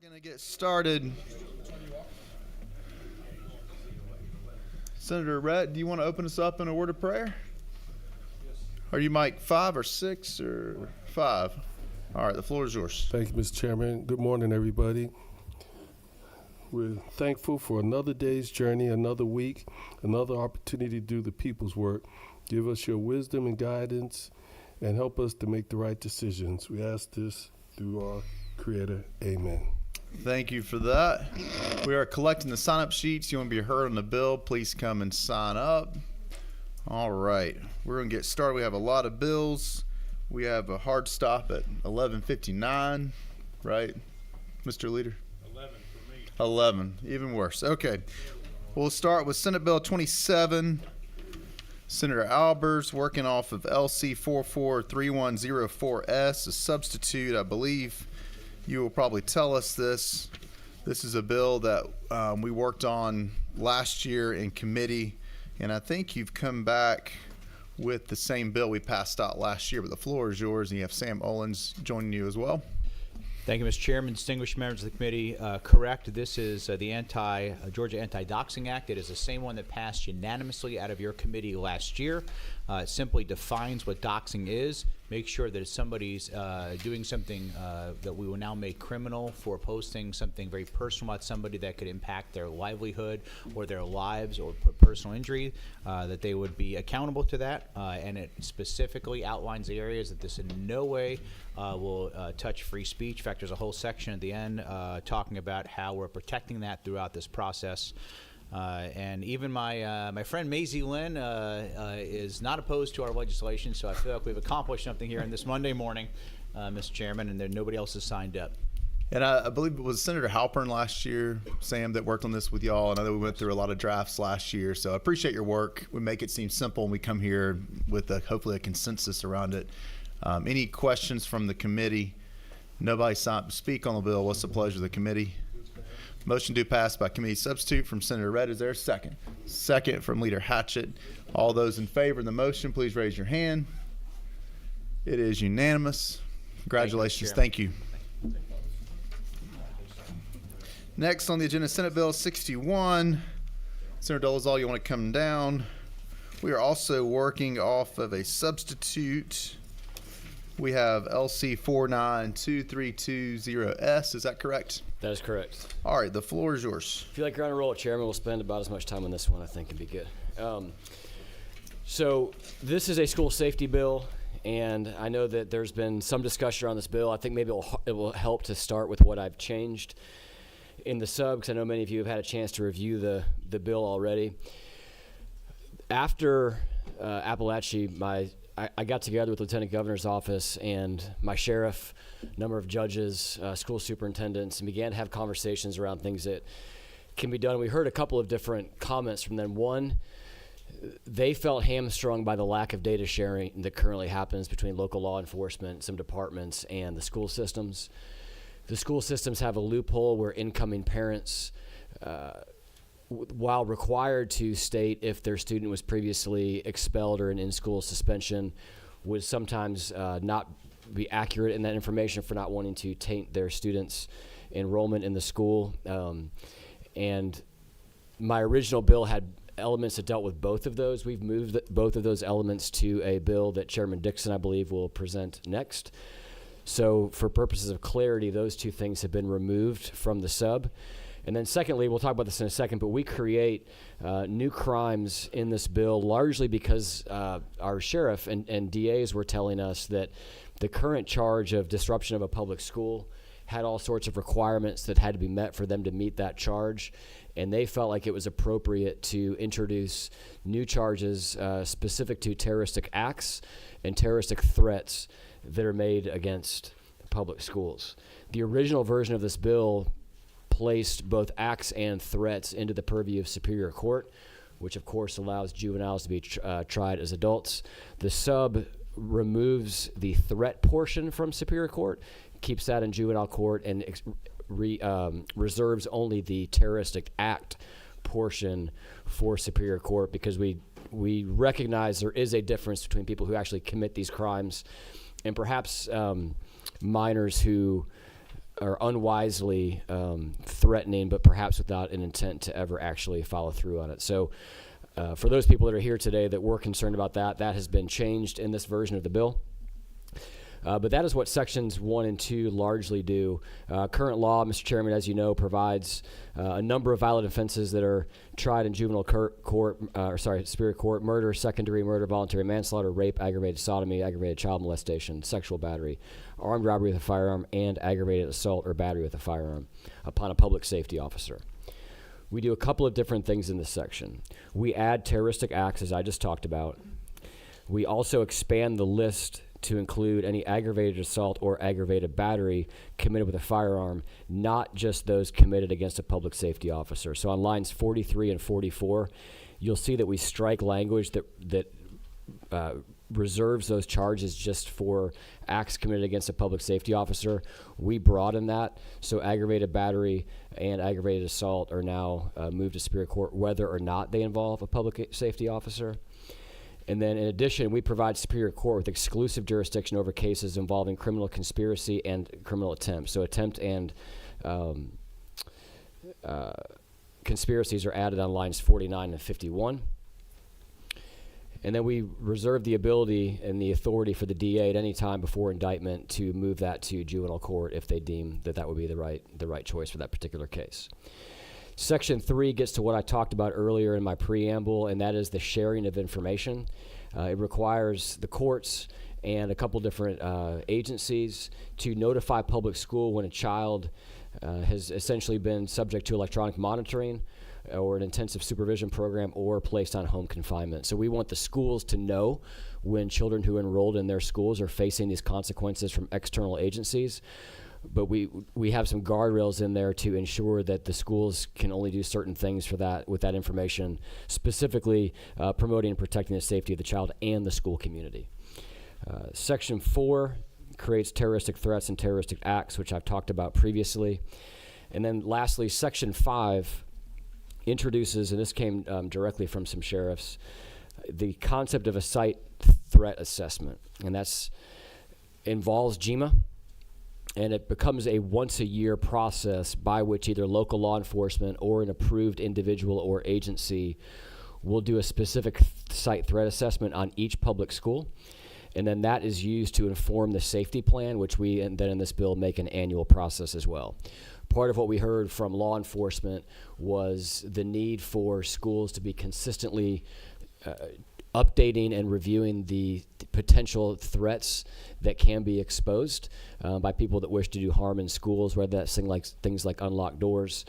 Going to get started. Senator Rhett, do you want to open us up in a word of prayer? Yes. Are you Mike 5 or 6 or 5? All right, the floor is yours. Thank you, Mr. Chairman. Good morning, everybody. We're thankful for another day's journey, another week, another opportunity to do the people's work. Give us your wisdom and guidance and help us to make the right decisions. We ask this through our Creator. Amen. Thank you for that. We are collecting the sign-up sheets. You want to be heard on the bill, please come and sign up. All right, we're going to get started. We have a lot of bills. We have a hard stop at 11:59, right, Mr. Leader? 11 for me. 11, even worse. Okay, we'll start with Senate Bill 27. Senator Albers working off of LC 443104S, a substitute, I believe. You will probably tell us this. This is a bill that we worked on last year in committee, and I think you've come back with the same bill we passed out last year, but the floor is yours, and you have Sam Owens joining you as well. Thank you, Mr. Chairman, distinguished members of the committee. Correct, this is the Georgia Anti-Doxing Act. It is the same one that passed unanimously out of your committee last year. It simply defines what doxing is, make sure that if somebody's doing something that we will now make criminal for posting something very personal about somebody that could impact their livelihood or their lives or put personal injury, that they would be accountable to that. And it specifically outlines the areas that this in no way will touch free speech. In fact, there's a whole section at the end talking about how we're protecting that throughout this process. And even my friend Maisie Lynn is not opposed to our legislation, so I feel like we've accomplished something here on this Monday morning, Mr. Chairman, and nobody else has signed up. And I believe it was Senator Halpern last year, Sam, that worked on this with y'all. And I know we went through a lot of drafts last year, so I appreciate your work. We make it seem simple, and we come here with hopefully a consensus around it. Any questions from the committee? Nobody signed to speak on the bill. What's the pleasure of the committee? Motion to pass by committee substitute from Senator Redd. Is there a second? Second from Leader Hatchett. All those in favor of the motion, please raise your hand. It is unanimous. Congratulations. Thank you. Next on the agenda, Senate Bill 61. Senator Dolezal, you want to come down? We are also working off of a substitute. We have LC 492320S. Is that correct? That is correct. All right, the floor is yours. If you like, you're on a roll, Chairman. We'll spend about as much time on this one, I think, and be good. So this is a school safety bill, and I know that there's been some discussion around this bill. I think maybe it will help to start with what I've changed in the sub, because I know many of you have had a chance to review the bill already. After Appalachia, I got together with Lieutenant Governor's office and my sheriff, a number of judges, school superintendents, and began to have conversations around things that can be done. We heard a couple of different comments from them. One, they felt hamstrung by the lack of data sharing that currently happens between local law enforcement, some departments, and the school systems. The school systems have a loophole where incoming parents, while required to state if their student was previously expelled or an in-school suspension, would sometimes not be accurate in that information for not wanting to taint their students' enrollment in the school. And my original bill had elements that dealt with both of those. We've moved both of those elements to a bill that Chairman Dixon, I believe, will present next. So for purposes of clarity, those two things have been removed from the sub. And then secondly, we'll talk about this in a second, but we create new crimes in this bill largely because our sheriff and DAs were telling us that the current charge of disruption of a public school had all sorts of requirements that had to be met for them to meet that charge. And they felt like it was appropriate to introduce new charges specific to terroristic acts and terroristic threats that are made against public schools. The original version of this bill placed both acts and threats into the purview of Superior Court, which of course allows juveniles to be tried as adults. The sub removes the threat portion from Superior Court, keeps that in juvenile court, and reserves only the terroristic act portion for Superior Court, because we recognize there is a difference between people who actually commit these crimes and perhaps minors who or unwisely threatening, but perhaps without an intent to ever actually follow through on it. So for those people that are here today that were concerned about that, that has been changed in this version of the bill. But that is what sections 1 and 2 largely do. Current law, Mr. Chairman, as you know, provides a number of violent offenses that are tried in juvenile superior court: murder, second-degree murder, voluntary manslaughter, rape, aggravated sodomy, aggravated child molestation, sexual battery, armed robbery with a firearm, and aggravated assault or battery with a firearm upon a public safety officer. We do a couple of different things in this section. We add terroristic acts, as I just talked about. We also expand the list to include any aggravated assault or aggravated battery committed with a firearm, not just those committed against a public safety officer. So on lines 43 and 44, you'll see that we strike language that reserves those charges just for acts committed against a public safety officer. We broaden that, so aggravated battery and aggravated assault are now moved to Superior Court whether or not they involve a public safety officer. And then in addition, we provide Superior Court with exclusive jurisdiction over cases involving criminal conspiracy and criminal attempt. So attempt and conspiracies are added on lines 49 and 51. And then we reserve the ability and the authority for the DA at any time before indictment to move that to juvenile court if they deem that that would be the right choice for that particular case. Section 3 gets to what I talked about earlier in my preamble, and that is the sharing of information. It requires the courts and a couple different agencies to notify public school when a child has essentially been subject to electronic monitoring or an intensive supervision program or placed on home confinement. So we want the schools to know when children who enrolled in their schools are facing these consequences from external agencies. But we have some guardrails in there to ensure that the schools can only do certain things for that with that information, specifically promoting and protecting the safety of the child and the school community. Section 4 creates terroristic threats and terroristic acts, which I've talked about previously. And then lastly, Section 5 introduces, and this came directly from some sheriffs, the concept of a site threat assessment. And that's involves GMA. And it becomes a once-a-year process by which either local law enforcement or an approved individual or agency will do a specific site threat assessment on each public school. And then that is used to inform the safety plan, which we and then in this bill make an annual process as well. Part of what we heard from law enforcement was the need for schools to be consistently updating and reviewing the potential threats that can be exposed by people that wish to do harm in schools, whether that's things like unlocked doors,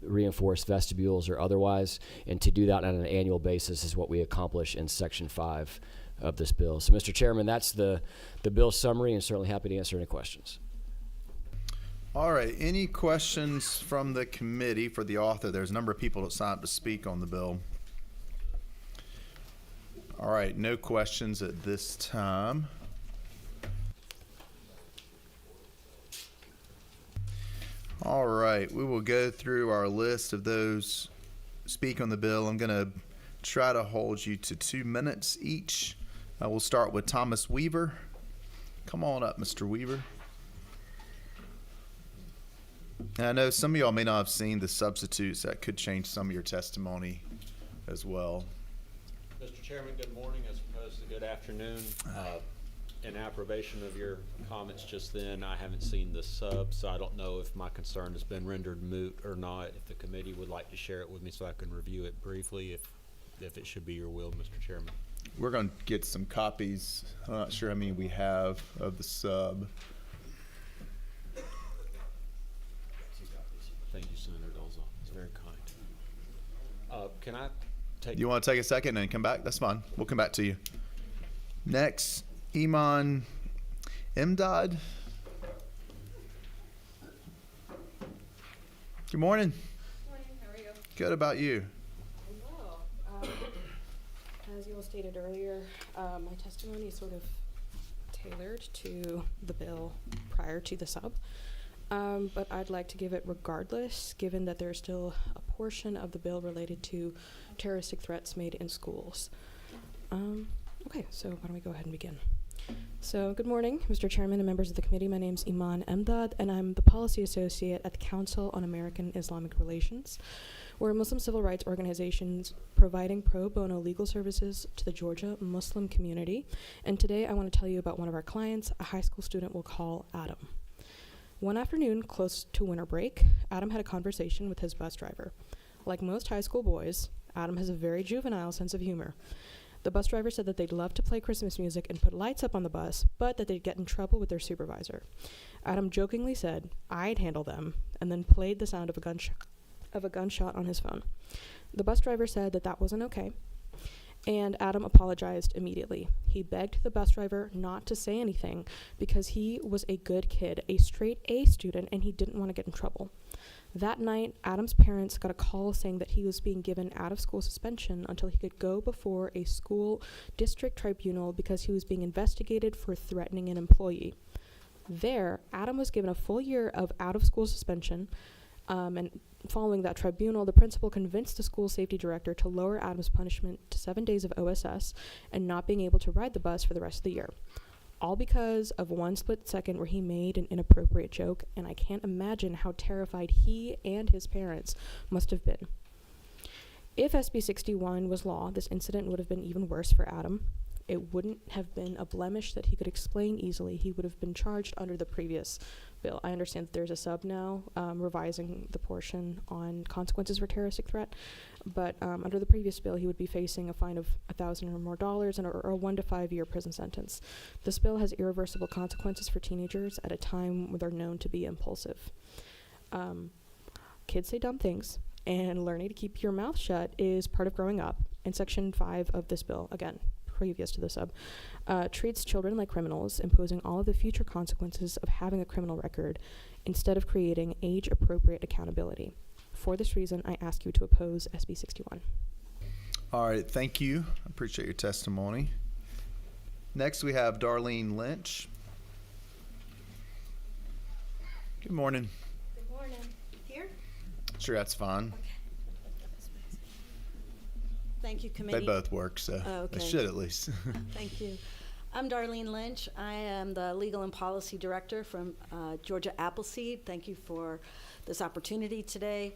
reinforced vestibules, or otherwise. And to do that on an annual basis is what we accomplish in Section 5 of this bill. So, Mr. Chairman, that's the bill summary, and certainly happy to answer any questions. All right. Any questions from the committee for the author? There's a number of people that signed up to speak on the bill. All right, no questions at this time. All right, we will go through our list of those speak on the bill. I'm going to try to hold you to 2 minutes each. We'll start with Thomas Weaver. Come on up, Mr. Weaver. And I know some of y'all may not have seen the substitutes. That could change some of your testimony as well. Mr. Chairman, good morning as opposed to good afternoon. In approbation of your comments just then, I haven't seen the sub, so I don't know if my concern has been rendered moot or not. If the committee would like to share it with me so I can review it briefly, if it should be your will, Mr. Chairman. We're going to get some copies. I'm not sure how many we have of the sub. Thank you, Senator Dolzall. It's very kind. Can I take... You want to take a second and come back? That's fine. We'll come back to you. Next, Iman Imdad. Good morning. Good morning. How are you? Good. About you? I'm well. As you all stated earlier, my testimony is sort of tailored to the bill prior to the sub. But I'd like to give it regardless, given that there's still a portion of the bill related to terroristic threats made in schools. Okay, so why don't we go ahead and begin. So, good morning, Mr. Chairman and members of the committee. My name is Iman Emdad, and I'm the Policy Associate at the Council on American Islamic Relations. We're a Muslim civil rights organization providing pro bono legal services to the Georgia Muslim community. And today I want to tell you about one of our clients, a high school student we'll call Adam. One afternoon, close to winter break, Adam had a conversation with his bus driver. Like most high school boys, Adam has a very juvenile sense of humor. The bus driver said that they'd love to play Christmas music and put lights up on the bus, but that they'd get in trouble with their supervisor. Adam jokingly said, "I'd handle them," and then played the sound of a gunshot on his phone. The bus driver said that that wasn't okay, and Adam apologized immediately. He begged the bus driver not to say anything because he was a good kid, a straight A student, and he didn't want to get in trouble. That night, Adam's parents got a call saying that he was being given out-of-school suspension until he could go before a school district tribunal because he was being investigated for threatening an employee. There, Adam was given a full year of out-of-school suspension, and following that tribunal, the principal convinced the school safety director to lower Adam's punishment to 7 days of OSS and not being able to ride the bus for the rest of the year. All because of one split second where he made an inappropriate joke, and I can't imagine how terrified he and his parents must have been. If SB 61 was law, this incident would have been even worse for Adam. It wouldn't have been a blemish that he could explain easily. He would have been charged under the previous bill. I understand that there's a sub now revising the portion on consequences for terroristic threat, but under the previous bill, he would be facing a fine of $1,000 or more and a 1 to 5 year prison sentence. This bill has irreversible consequences for teenagers at a time when they're known to be impulsive. Kids say dumb things, and learning to keep your mouth shut is part of growing up. And Section 5 of this bill, again, previous to the sub, treats children like criminals, imposing all of the future consequences of having a criminal record instead of creating age-appropriate accountability. For this reason, I ask you to oppose SB 61. All right, thank you. I appreciate your testimony. Next, we have Darlene Lynch. Good morning. Good morning. Here? Sure, that's fine. Thank you, committee. They both work, so Oh, okay. they should at least. Thank you. I'm Darlene Lynch. I am the Legal and Policy Director from Georgia Appleseed. Thank you for this opportunity today.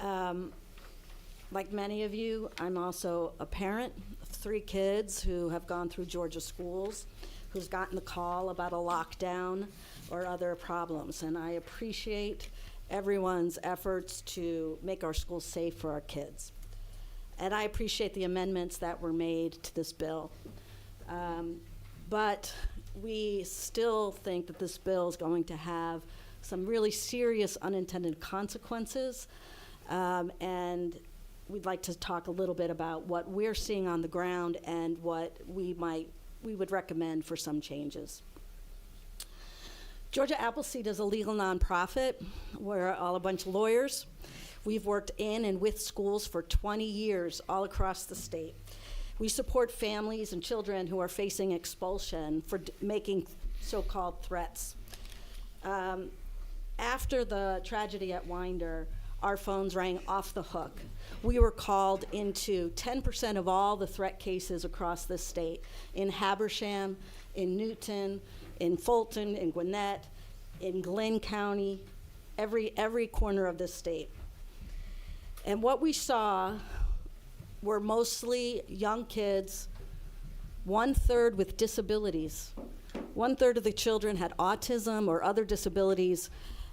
Like many of you, I'm also a parent of 3 kids who have gone through Georgia schools, who's gotten the call about a lockdown or other problems. And I appreciate everyone's efforts to make our schools safe for our kids. And I appreciate the amendments that were made to this bill. But we still think that this bill is going to have some really serious unintended consequences. And we'd like to talk a little bit about what we're seeing on the ground and what we would recommend for some changes. Georgia Appleseed is a legal nonprofit. We're all a bunch of lawyers. We've worked in and with schools for 20 years all across the state. We support families and children who are facing expulsion for making so-called threats. After the tragedy at Winder, our phones rang off the hook. We were called into 10% of all the threat cases across the state, in Habersham, in Newton, in Fulton, in Gwinnett, in Glynn County, every corner of this state. And what we saw were mostly young kids, 1/3 with disabilities. 1/3 of the children had autism or other disabilities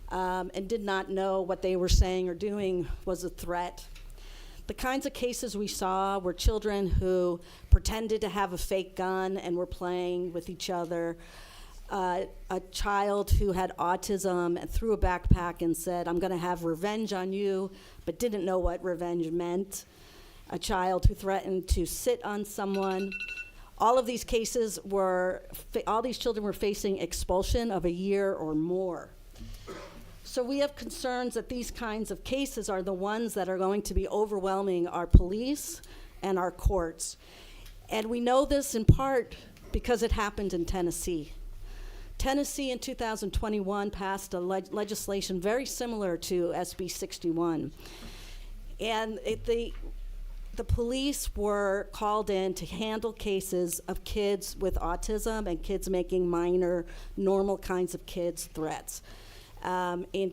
and did not know what they were saying or doing was a threat. The kinds of cases we saw were children who pretended to have a fake gun and were playing with each other. A child who had autism and threw a backpack and said, "I'm going to have revenge on you," but didn't know what revenge meant. A child who threatened to sit on someone. All of these cases all these children were facing expulsion of a year or more. So we have concerns that these kinds of cases are the ones that are going to be overwhelming our police and our courts. And we know this in part because it happened in Tennessee. Tennessee in 2021 passed a legislation very similar to SB 61. And the police were called in to handle cases of kids with autism and kids making minor, normal kinds of kids threats. In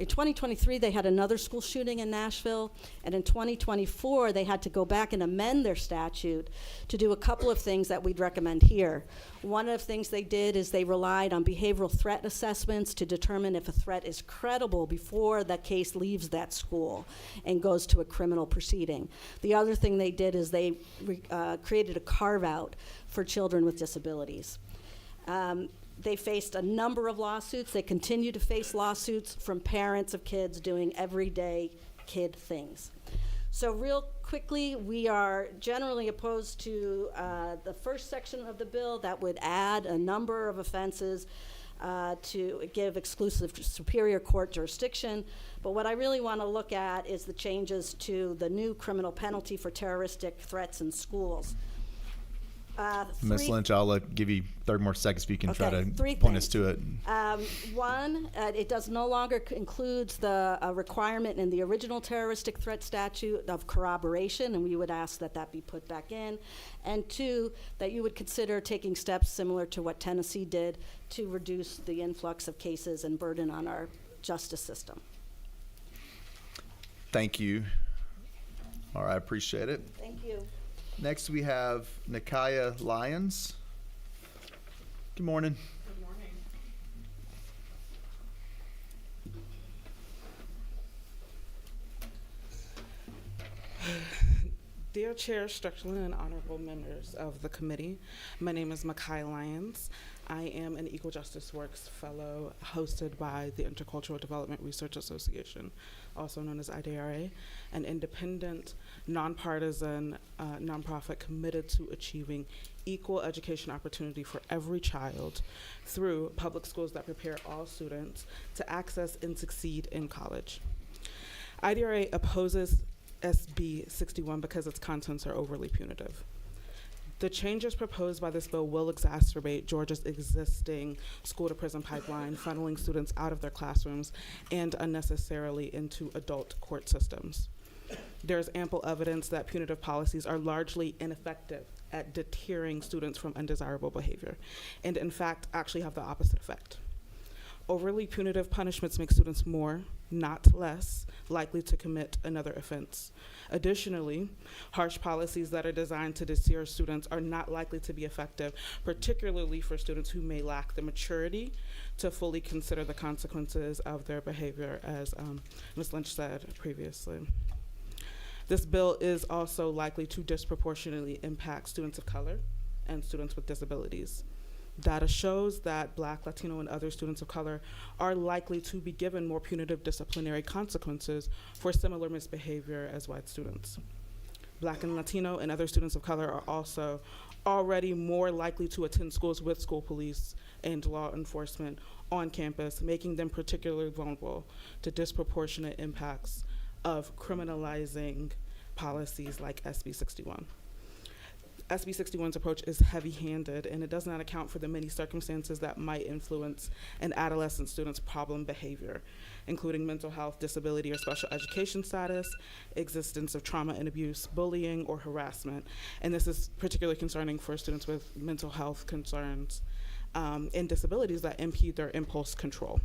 2023, they had another school shooting in Nashville, and in 2024, they had to go back and amend their statute to do a couple of things that we'd recommend here. One of the things they did is they relied on behavioral threat assessments to determine if a threat is credible before that case leaves that school and goes to a criminal proceeding. The other thing they did is they created a carve-out for children with disabilities. They faced a number of lawsuits. They continue to face lawsuits from parents of kids doing everyday kid things. So real quickly, we are generally opposed to the first section of the bill that would add a number of offenses to give exclusive superior court jurisdiction. But what I really want to look at is the changes to the new criminal penalty for terroristic threats in schools. Ms. Lynch, I'll give you 30 more seconds if you can try to three point us things. to it. One, it does no longer includes the requirement in the original terroristic threat statute of corroboration, and we would ask that that be put back in. And two, that you would consider taking steps similar to what Tennessee did to reduce the influx of cases and burden on our justice system. Thank you. All right, appreciate it. Thank you. Next, we have Nakaya Lyons. Good morning. Good morning. Dear Chair Strickland and honorable members of the committee, my name is Makai Lyons. I am an Equal Justice Works Fellow hosted by the Intercultural Development Research Association, also known as IDRA, an independent, nonpartisan nonprofit committed to achieving equal education opportunity for every child through public schools that prepare all students to access and succeed in college. IDRA opposes SB 61 because its contents are overly punitive. The changes proposed by this bill will exacerbate Georgia's existing school-to-prison pipeline, funneling students out of their classrooms and unnecessarily into adult court systems. There's ample evidence that punitive policies are largely ineffective at deterring students from undesirable behavior, and in fact, actually have the opposite effect. Overly punitive punishments make students more, not less, likely to commit another offense. Additionally, harsh policies that are designed to deter students are not likely to be effective, particularly for students who may lack the maturity to fully consider the consequences of their behavior, as Ms. Lynch said previously. This bill is also likely to disproportionately impact students of color and students with disabilities. Data shows that Black, Latino, and other students of color are likely to be given more punitive disciplinary consequences for similar misbehavior as white students. Black and Latino and other students of color are also already more likely to attend schools with school police and law enforcement on campus, making them particularly vulnerable to disproportionate impacts of criminalizing policies like SB 61. SB 61's approach is heavy-handed, and it does not account for the many circumstances that might influence an adolescent student's problem behavior, including mental health, disability, or special education status, existence of trauma and abuse, bullying, or harassment. And this is particularly concerning for students with mental health concerns and disabilities that impede their impulse control.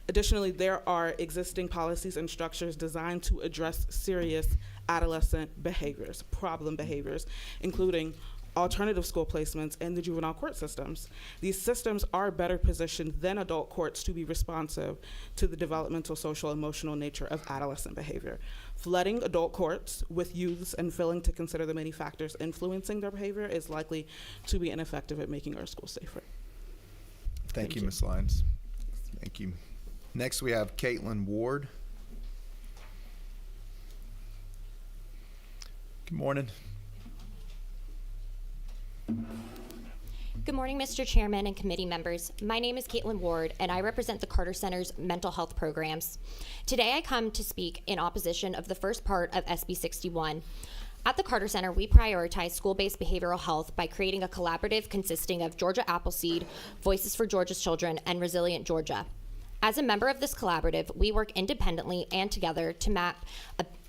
Additionally, there are existing policies and structures designed to address serious adolescent behaviors, problem behaviors, including alternative school placements and the juvenile court systems. These systems are better positioned than adult courts to be responsive to the developmental, social, emotional nature of adolescent behavior. Flooding adult courts with youths and failing to consider the many factors influencing their behavior is likely to be ineffective at making our schools safer. Thank you, Ms. Lyons. Thank you. Next, we have Caitlin Ward. Good morning. Good morning, Mr. Chairman and committee members. My name is Caitlin Ward, and I represent the Carter Center's mental health programs. Today, I come to speak in opposition of the first part of SB 61. At the Carter Center, we prioritize school-based behavioral health by creating a collaborative consisting of Georgia Appleseed, Voices for Georgia's Children, and Resilient Georgia. As a member of this collaborative, we work independently and together to map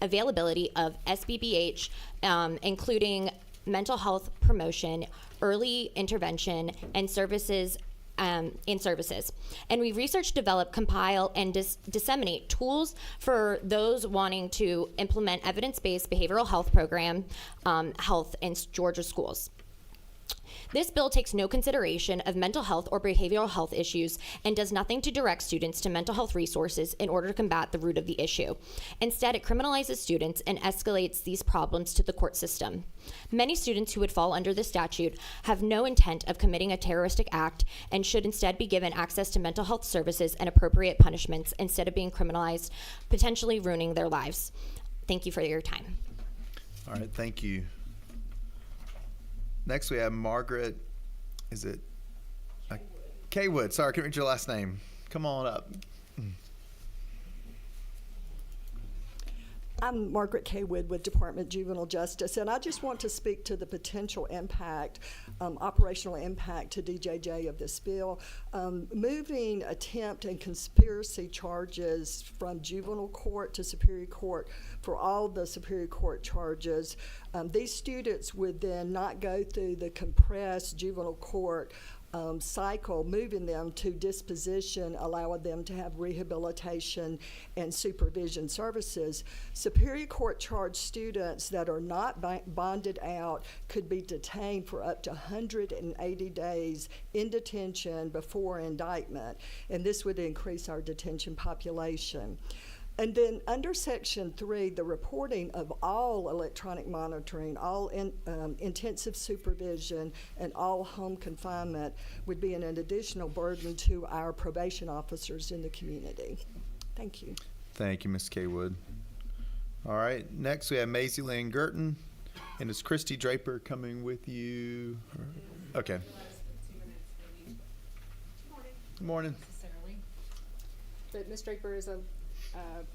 availability of SBBH, including mental health promotion, early intervention, and services. And we research, develop, compile, and disseminate tools for those wanting to implement evidence-based behavioral health program health in Georgia schools. This bill takes no consideration of mental health or behavioral health issues and does nothing to direct students to mental health resources in order to combat the root of the issue. Instead, it criminalizes students and escalates these problems to the court system. Many students who would fall under this statute have no intent of committing a terroristic act and should instead be given access to mental health services and appropriate punishments instead of being criminalized, potentially ruining their lives. Thank you for your time. All right, thank you. Next, we have Margaret. Is it Kaywood? Sorry, I can't read your last name. Come on up. I'm Margaret Kaywood with Department of Juvenile Justice, and I just want to speak to the potential impact, operational impact to DJJ of this bill. Moving attempt and conspiracy charges from juvenile court to Superior Court for all the Superior Court charges, these students would then not go through the compressed juvenile court cycle, moving them to disposition, allowing them to have rehabilitation and supervision services. Superior Court charged students that are not bonded out could be detained for up to 180 days in detention before indictment, and this would increase our detention population. And then under Section 3, the reporting of all electronic monitoring, all intensive supervision, and all home confinement would be an additional burden to our probation officers in the community. Thank you. Thank you, Ms. Kaywood. All right, next we have Maisie Lynn Girton. And is Christy Draper coming with you? Okay. Good morning. Necessarily. But Ms. Draper is a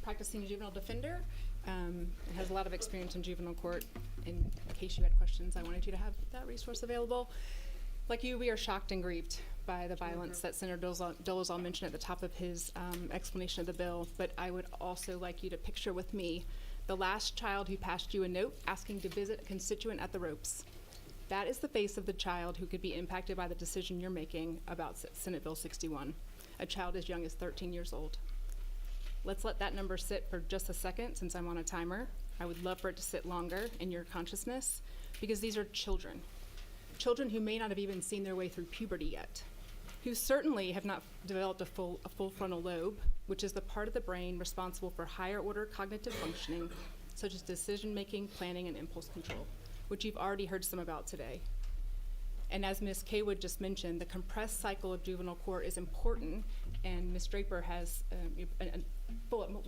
practicing juvenile defender and has a lot of experience in juvenile court. In case you had questions, I wanted you to have that resource available. Like you, we are shocked and grieved by the violence that Senator Dolezal mentioned at the top of his explanation of the bill, but I would also like you to picture with me the last child who passed you a note asking to visit a constituent at the ropes. That is the face of the child who could be impacted by the decision you're making about Senate Bill 61, a child as young as 13 years old. Let's let that number sit for just a second since I'm on a timer. I would love for it to sit longer in your consciousness because these are children. Children who may not have even seen their way through puberty yet, who certainly have not developed a full frontal lobe, which is the part of the brain responsible for higher order cognitive functioning, such as decision-making, planning, and impulse control, which you've already heard some about today. And as Ms. Kaywood just mentioned, the compressed cycle of juvenile court is important, and Ms. Draper has a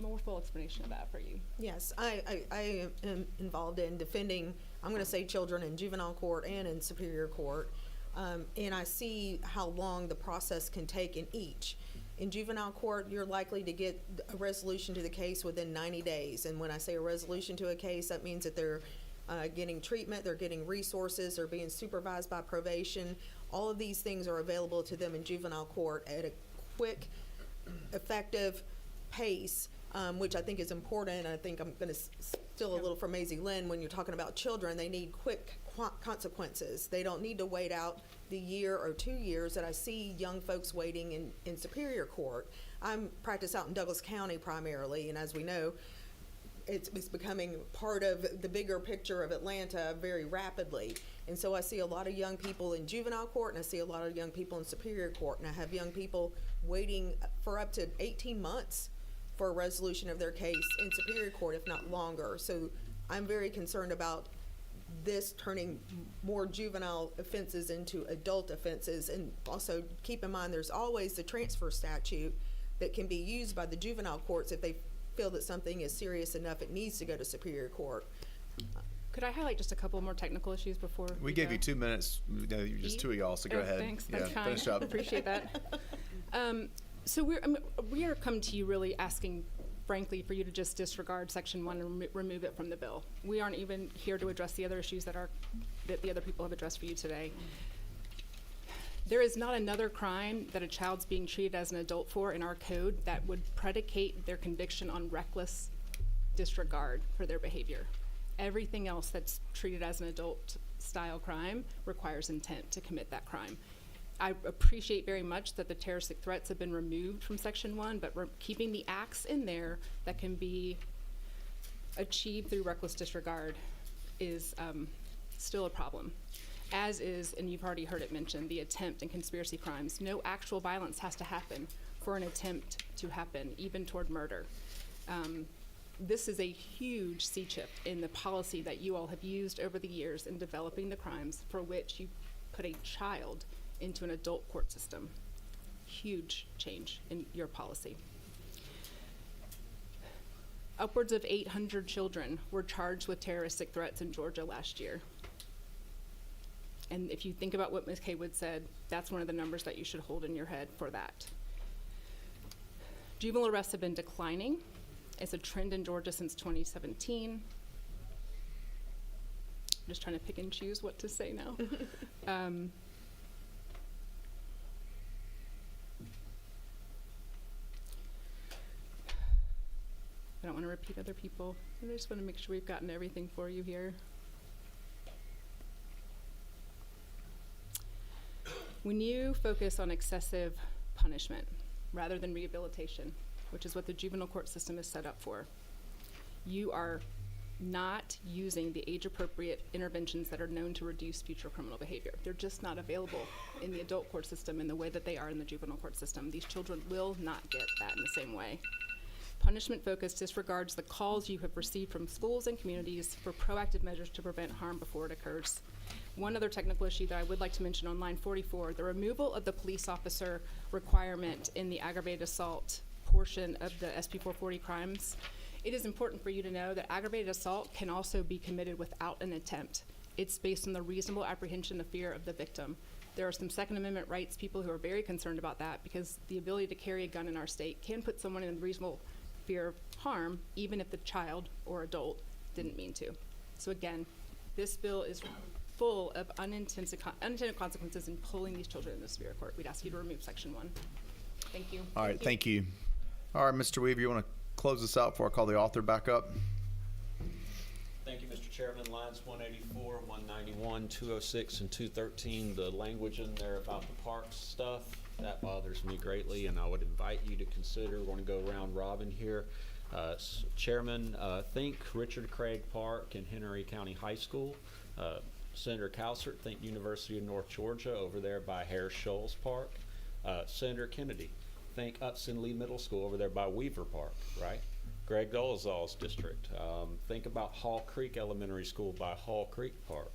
more full explanation of that for you. Yes, I am involved in defending, I'm going to say children in juvenile court and in Superior Court, and I see how long the process can take in each. In juvenile court, you're likely to get a resolution to the case within 90 days, and when I say a resolution to a case, that means that they're getting treatment, they're getting resources, they're being supervised by probation. All of these things are available to them in juvenile court at a quick, effective pace, which I think is important. I think I'm going to steal a little from Maisie Lynn. When you're talking about children, they need quick consequences. They don't need to wait out the year or 2 years that I see young folks waiting in Superior Court. I'm practice out in Douglas County primarily, and as we know, it's becoming part of the bigger picture of Atlanta very rapidly. And so I see a lot of young people in juvenile court, and I see a lot of young people in Superior Court, and I have young people waiting for up to 18 months for a resolution of their case in Superior Court, if not longer. So I'm very concerned about this turning more juvenile offenses into adult offenses. And also keep in mind there's always the transfer statute that can be used by the juvenile courts if they feel that something is serious enough it needs to go to Superior Court. Could I highlight just a couple more technical issues before We gave you 2 minutes. We know you're just two of y'all, so go ahead. Thanks, that's Yeah, kind. finish up. Appreciate that. So we are coming to you really asking, frankly, for you to just disregard Section 1 and remove it from the bill. We aren't even here to address the other issues that the other people have addressed for you today. There is not another crime that a child's being treated as an adult for in our code that would predicate their conviction on reckless disregard for their behavior. Everything else that's treated as an adult style crime requires intent to commit that crime. I appreciate very much that the terroristic threats have been removed from section 1, but we're keeping the acts in there that can be achieved through reckless disregard is still a problem. As is, and you've already heard it mentioned, the attempt and conspiracy crimes. No actual violence has to happen for an attempt to happen, even toward murder. This is a huge C-chip in the policy that you all have used over the years in developing the crimes for which you put a child into an adult court system. Huge change in your policy. Upwards of 800 children were charged with terroristic threats in Georgia last year. And if you think about what Ms. Haywood said, that's one of the numbers that you should hold in your head for that. Juvenile arrests have been declining. It's a trend in Georgia since 2017. I'm just trying to pick and choose what to say now. I don't want to repeat other people. I just want to make sure we've gotten everything for you here. When you focus on excessive punishment rather than rehabilitation, which is what the juvenile court system is set up for, you are not using the age-appropriate interventions that are known to reduce future criminal behavior. They're just not available in the adult court system in the way that they are in the juvenile court system. These children will not get that in the same way. Punishment focus disregards the calls you have received from schools and communities for proactive measures to prevent harm before it occurs. One other technical issue that I would like to mention on line 44, the removal of the police officer requirement in the aggravated assault portion of the SB 440 crimes. It is important for you to know that aggravated assault can also be committed without an attempt. It's based on the reasonable apprehension of fear of the victim. There are some Second Amendment rights people who are very concerned about that because the ability to carry a gun in our state can put someone in reasonable fear of harm, even if the child or adult didn't mean to. So again, this bill is full of unintended consequences in pulling these children into Superior Court. We'd ask you to remove Section 1. Thank you. All right, thank you. All right, Mr. Weaver, you want to close this out before I call the author back up? Thank you, Mr. Chairman. Lines 184, 191, 206, and 213, the language in there about the parks stuff, that bothers me greatly, and I would invite you to consider, we're going to go round robin here. Chairman, think Richard Craig Park and Henry County High School. Senator Calsert, think University of North Georgia over there by Harris Shoals Park. Senator Kennedy, think Upson Lee Middle School over there by Weaver Park, right? Greg Dolezal's district. Think about Hall Creek Elementary School by Hall Creek Park.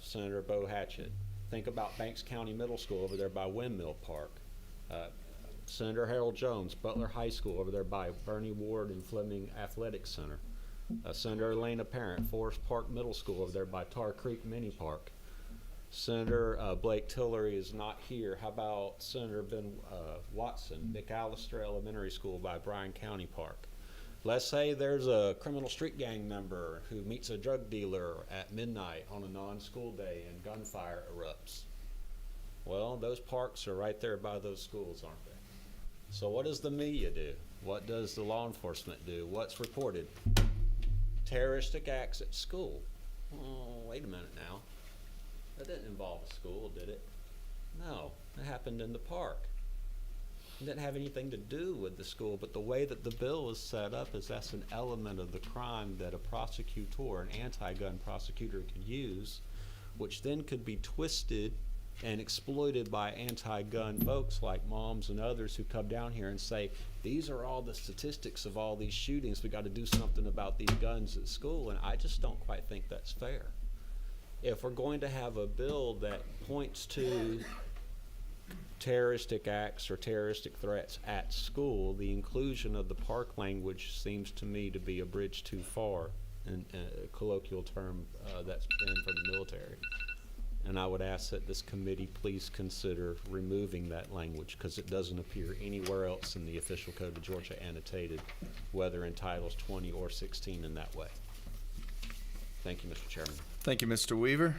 Senator Bo Hatchett. Think about Banks County Middle School over there by Windmill Park. Senator Harold Jones, Butler High School over there by Bernie Ward and Fleming Athletic Center. Senator Elena Parent, Forest Park Middle School over there by Tar Creek Mini Park. Senator Blake Tillery is not here. How about Senator Ben Watson, McAllister Elementary School by Bryan County Park? Let's say there's a criminal street gang member who meets a drug dealer at midnight on a non-school day and gunfire erupts. Well, those parks are right there by those schools, aren't they? So what does the media do? What does the law enforcement do? What's reported? Terroristic acts at school. Oh, wait a minute now. That didn't involve a school, did it? No, it happened in the park. It didn't have anything to do with the school, but the way that the bill is set up is that's an element of the crime that a prosecutor, an anti-gun prosecutor, can use, which then could be twisted and exploited by anti-gun folks like moms and others who come down here and say, these are all the statistics of all these shootings. We got to do something about these guns at school, and I just don't quite think that's fair. If we're going to have a bill that points to terroristic acts or terroristic threats at school, the inclusion of the park language seems to me to be a bridge too far, in a colloquial term that's been from the military. And I would ask that this committee please consider removing that language because it doesn't appear anywhere else in the official code of Georgia annotated, whether in titles 20 or 16 in that way. Thank you, Mr. Chairman. Thank you, Mr. Weaver.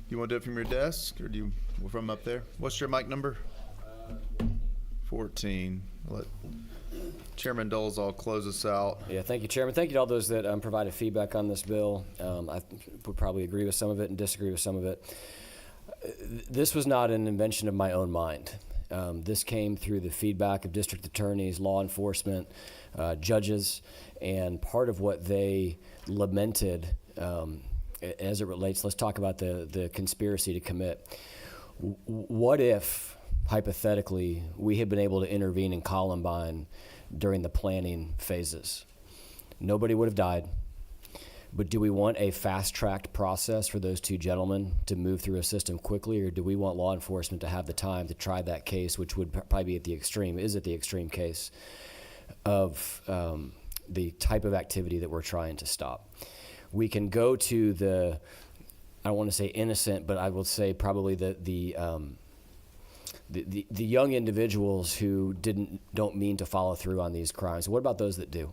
You want to do it from your desk, or do you from up there? What's your mic number? 14. Let Chairman Dolezal close us out. Yeah, thank you, Chairman. Thank you to all those that provided feedback on this bill. I would probably agree with some of it and disagree with some of it. This was not an invention of my own mind. This came through the feedback of district attorneys, law enforcement, judges, and part of what they lamented as it relates, let's talk about the conspiracy to commit. What if, hypothetically, we had been able to intervene in Columbine during the planning phases? Nobody would have died. But do we want a fast-tracked process for those two gentlemen to move through a system quickly, or do we want law enforcement to have the time to try that case, which would probably be at the extreme case of the type of activity that we're trying to stop? We can go to the, I don't want to say innocent, but I will say probably the young individuals who don't mean to follow through on these crimes. What about those that do?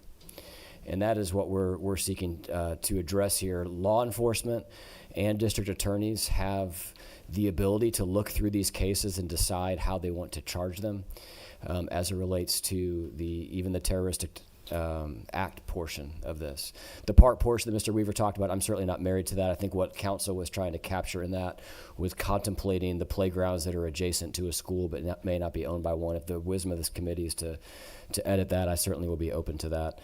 And that is what we're seeking to address here. Law enforcement and district attorneys have the ability to look through these cases and decide how they want to charge them as it relates to even the terroristic act portion of this. The part portion that Mr. Weaver talked about, I'm certainly not married to that. I think what council was trying to capture in that was contemplating the playgrounds that are adjacent to a school but may not be owned by one. If the wisdom of this committee is to edit that, I certainly will be open to that,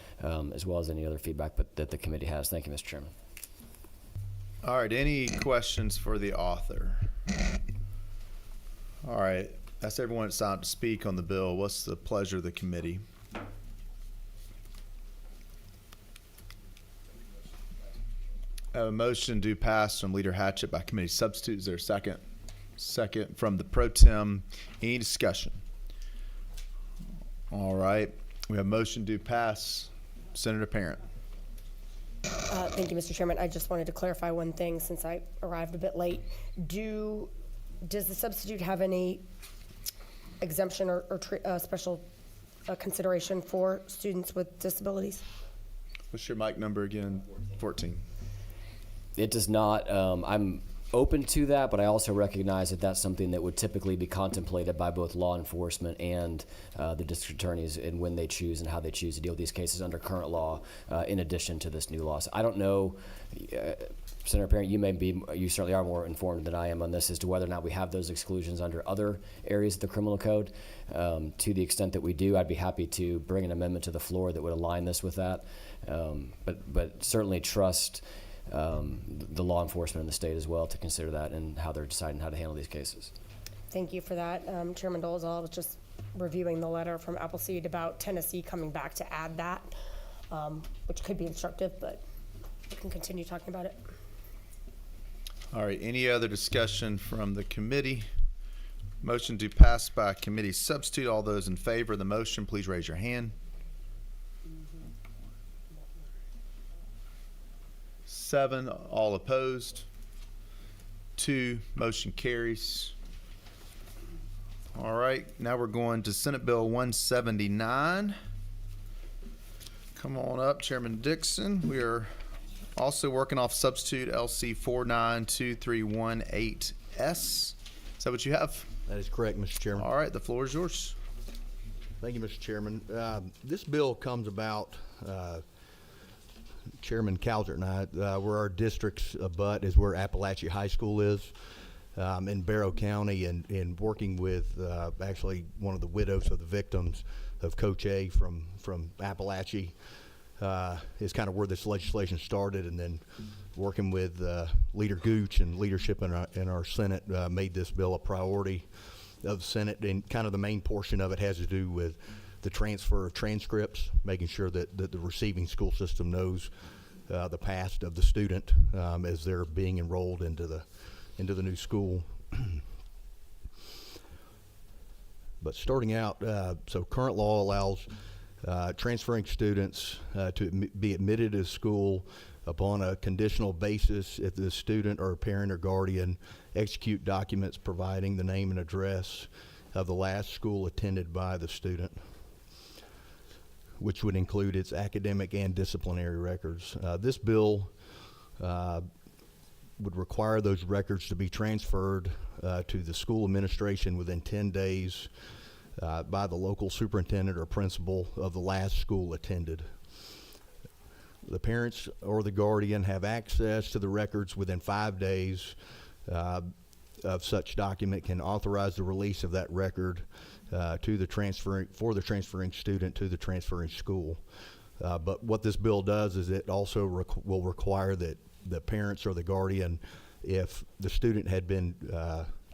as well as any other feedback that the committee has. Thank you, Mr. Chairman. All right, any questions for the author? All right, that's everyone that's out to speak on the bill. What's the pleasure of the committee? A motion to pass from Leader Hatchett by committee substitute. Is there a second? Second from the pro tem. Any discussion? All right. We have motion to pass. Senator Parent. Thank you, Mr. Chairman. I just wanted to clarify one thing since I arrived a bit late. Does the substitute have any exemption or special consideration for students with disabilities? What's your mic number again? 14. It does not. I'm open to that, but I also recognize that that's something that would typically be contemplated by both law enforcement and the district attorneys in when they choose and how they choose to deal with these cases under current law, in addition to this new law. So I don't know, Senator Parent, you certainly are more informed than I am on this as to whether or not we have those exclusions under other areas of the criminal code. To the extent that we do, I'd be happy to bring an amendment to the floor that would align this with that. But certainly trust the law enforcement in the state as well to consider that and how they're deciding how to handle these cases. Thank you for that. Chairman Dolezal, I was just reviewing the letter from Appleseed about Tennessee coming back to add that, which could be instructive, but we can continue talking about it. All right. Any other discussion from the committee? Motion to pass by committee substitute. All those in favor of the motion, please raise your hand. 7, all opposed. 2, motion carries. All right, now we're going to Senate Bill 179. Come on up, Chairman Dixon. We are also working off substitute LC 492318S. Is that what you have? That is correct, Mr. Chairman. All right, the floor is yours. Thank you, Mr. Chairman. This bill comes about, Chairman Calzert and I, where our district's abut is where Appalachia High School is in Barrow County, and working with actually one of the widows of the victims of Coach A from Appalachia is kind of where this legislation started, and then working with Leader Gooch and leadership in our Senate made this bill a priority of the Senate, and kind of the main portion of it has to do with the transfer of transcripts, making sure that the receiving school system knows the past of the student as they're being enrolled into the new school. But starting out, so current law allows transferring students to be admitted to school upon a conditional basis if the student or parent or guardian execute documents providing the name and address of the last school attended by the student, which would include its academic and disciplinary records. This bill would require those records to be transferred to the school administration within 10 days by the local superintendent or principal of the last school attended. The parents or the guardian have access to the records within 5 days of such document, can authorize the release of that record to the transferring student to the transferring school. But what this bill does is it also will require that the parents or the guardian, if the student had been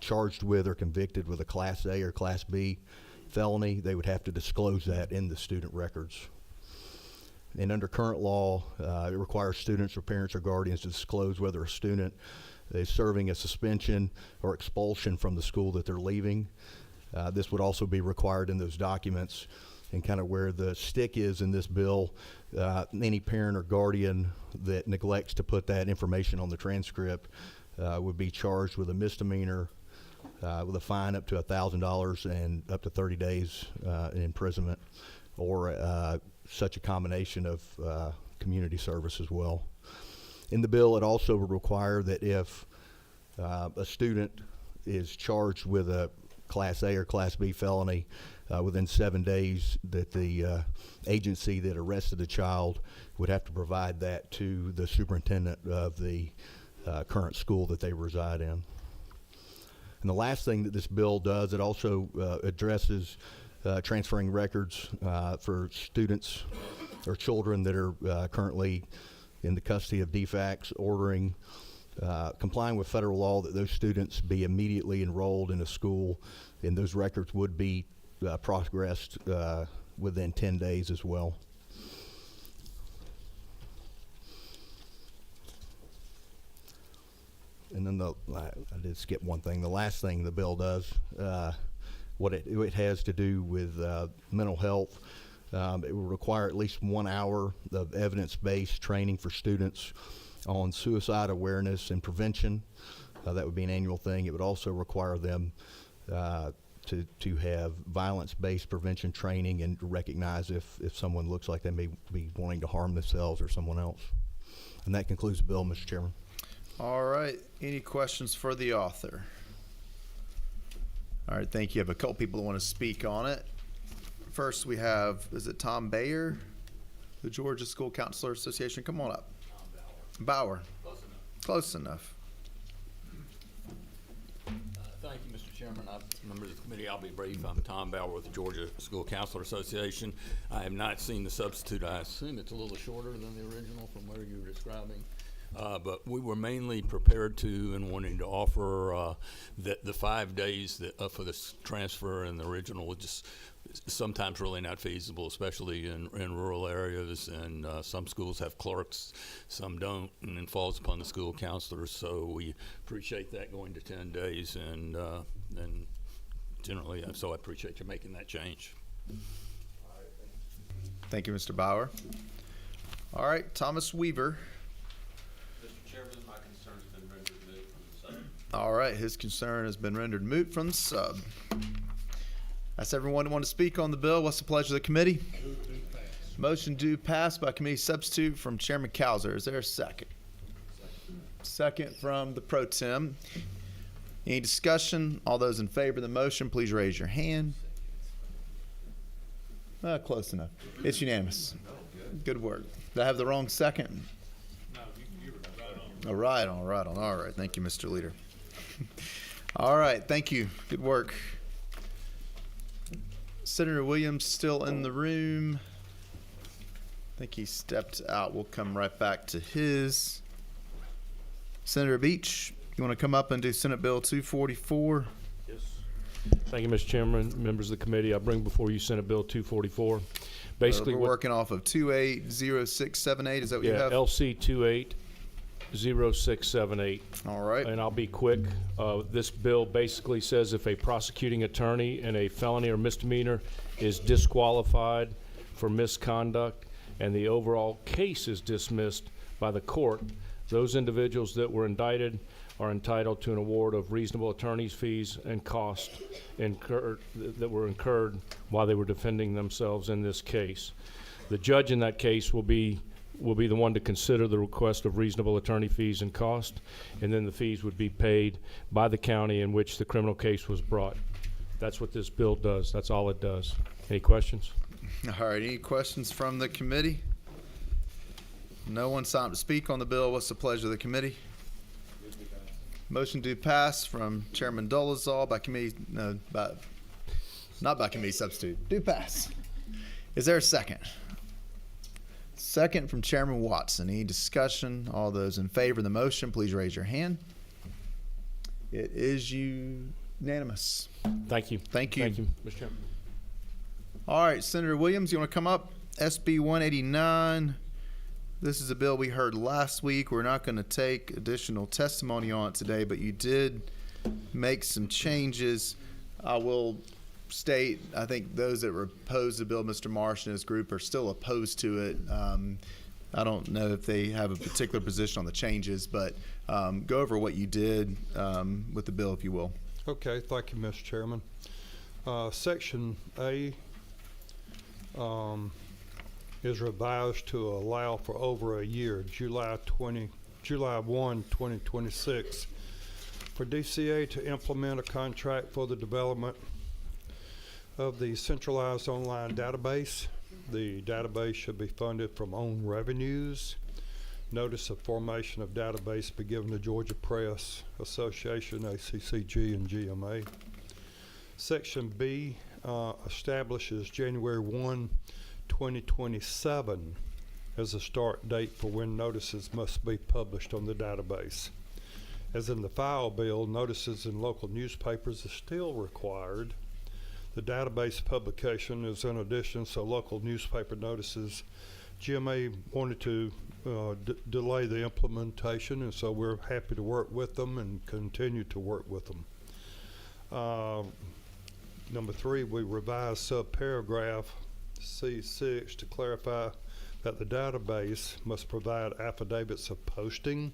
charged with or convicted with a Class A or Class B felony, they would have to disclose that in the student records. And under current law, it requires students or parents or guardians to disclose whether a student is serving a suspension or expulsion from the school that they're leaving. This would also be required in those documents. And kind of where the stick is in this bill, any parent or guardian that neglects to put that information on the transcript would be charged with a misdemeanor with a fine up to $1,000 and up to 30 days in imprisonment, or such a combination of community service as well. In the bill, it also would require that if a student is charged with a Class A or Class B felony within 7 days, that the agency that arrested the child would have to provide that to the superintendent of the current school that they reside in. And the last thing that this bill does, it also addresses transferring records for students or children that are currently in the custody of DFACs, ordering, complying with federal law that those students be immediately enrolled in a school, and those records would be progressed within 10 days as well. And then I did skip one thing. The last thing the bill does, what it has to do with mental health. It will require at least 1 hour of evidence-based training for students on suicide awareness and prevention. That would be an annual thing. It would also require them to have violence-based prevention training and to recognize if someone looks like they may be wanting to harm themselves or someone else. And that concludes the bill, Mr. Chairman. All right. Any questions for the author? All right. Thank you. I have a couple people that want to speak on it. First, we have, is it Tom Bayer, the Georgia School Counselor Association? Come on up. Tom Bauer. Close enough. Close enough. Thank you, Mr. Chairman. Members of the committee, I'll be brief. I'm Tom Bauer with the Georgia School Counselor Association. I have not seen the substitute. I assume it's a little shorter than the original from where you were describing. But we were mainly prepared to and wanting to offer the 5 days that, for this transfer, and the original was just sometimes really not feasible, especially in rural areas. And some schools have clerks, some don't, and it falls upon the school counselors. So we appreciate that going to 10 days, and generally, so I appreciate you making that change. Thank you, Mr. Bauer. All right, Thomas Weaver. My concern's been rendered moot from the sub. All right, his concern has been rendered moot from the sub. That's everyone who want to speak on the bill. What's the pleasure of the committee? Motion do pass by committee substitute from Chairman Cowser. Is there a second? Second from the pro tem. Any discussion? All those in favor of the motion, please raise your hand. Close enough. It's unanimous. Good work. Did I have the wrong second? All right. Thank you, Mr. Leader. All right, thank you. Good work. Senator Williams still in the room. I think he stepped out. We'll come right back to his. Senator Beach, you want to come up and do Senate Bill 244? Yes. Thank you, Mr. Chairman, members of the committee. I bring before you Senate Bill 244. Basically, we're working off of 280678. Is that what you have? LC 280678. All right. And I'll be quick. This bill basically says if a prosecuting attorney in a felony or misdemeanor is disqualified for misconduct and the overall case is dismissed by the court, those individuals that were indicted are entitled to an award of reasonable attorney's fees and costs that were incurred while they were defending themselves in this case. The judge in that case will be will be the one to consider the request of reasonable attorney fees and cost, and then the fees would be paid by the county in which the criminal case was brought. That's what this bill does. That's all it does. Any questions? All right, any questions from the committee? No one signed up to speak on the bill. What's the pleasure of the committee? Motion to pass from Chairman Dolezal by committee, no, not by committee substitute. Do pass. Is there a second? Second from Chairman Watson. Any discussion? All those in favor of the motion, please raise your hand. It is unanimous. Thank you. Thank you. Thank you, Mr. Chairman. All right, Senator Williams, you want to come up? SB 189. This is a bill we heard last week. We're not going to take additional testimony on it today, but you did make some changes. I will state, I think those that were opposed to the bill, Mr. Marsh and his group, are still opposed to it. I don't know if they have a particular position on the changes, but go over what you did with the bill, if you will. Okay, thank you, Mr. Chairman. Section A is revised to allow for over a year, July 1, 2026, for DCA to implement a contract for the development of the centralized online database. The database should be funded from own revenues. Notice of formation of database be given to Georgia Press Association, ACCG, and GMA. Section B establishes January 1, 2027 as a start date for when notices must be published on the database. As in the file bill, notices in local newspapers are still required. The database publication is in addition, so local newspaper notices. GMA wanted to delay the implementation, and so we're happy to work with them and continue to work with them. Number 3, we revised subparagraph C6 to clarify that the database must provide affidavits of posting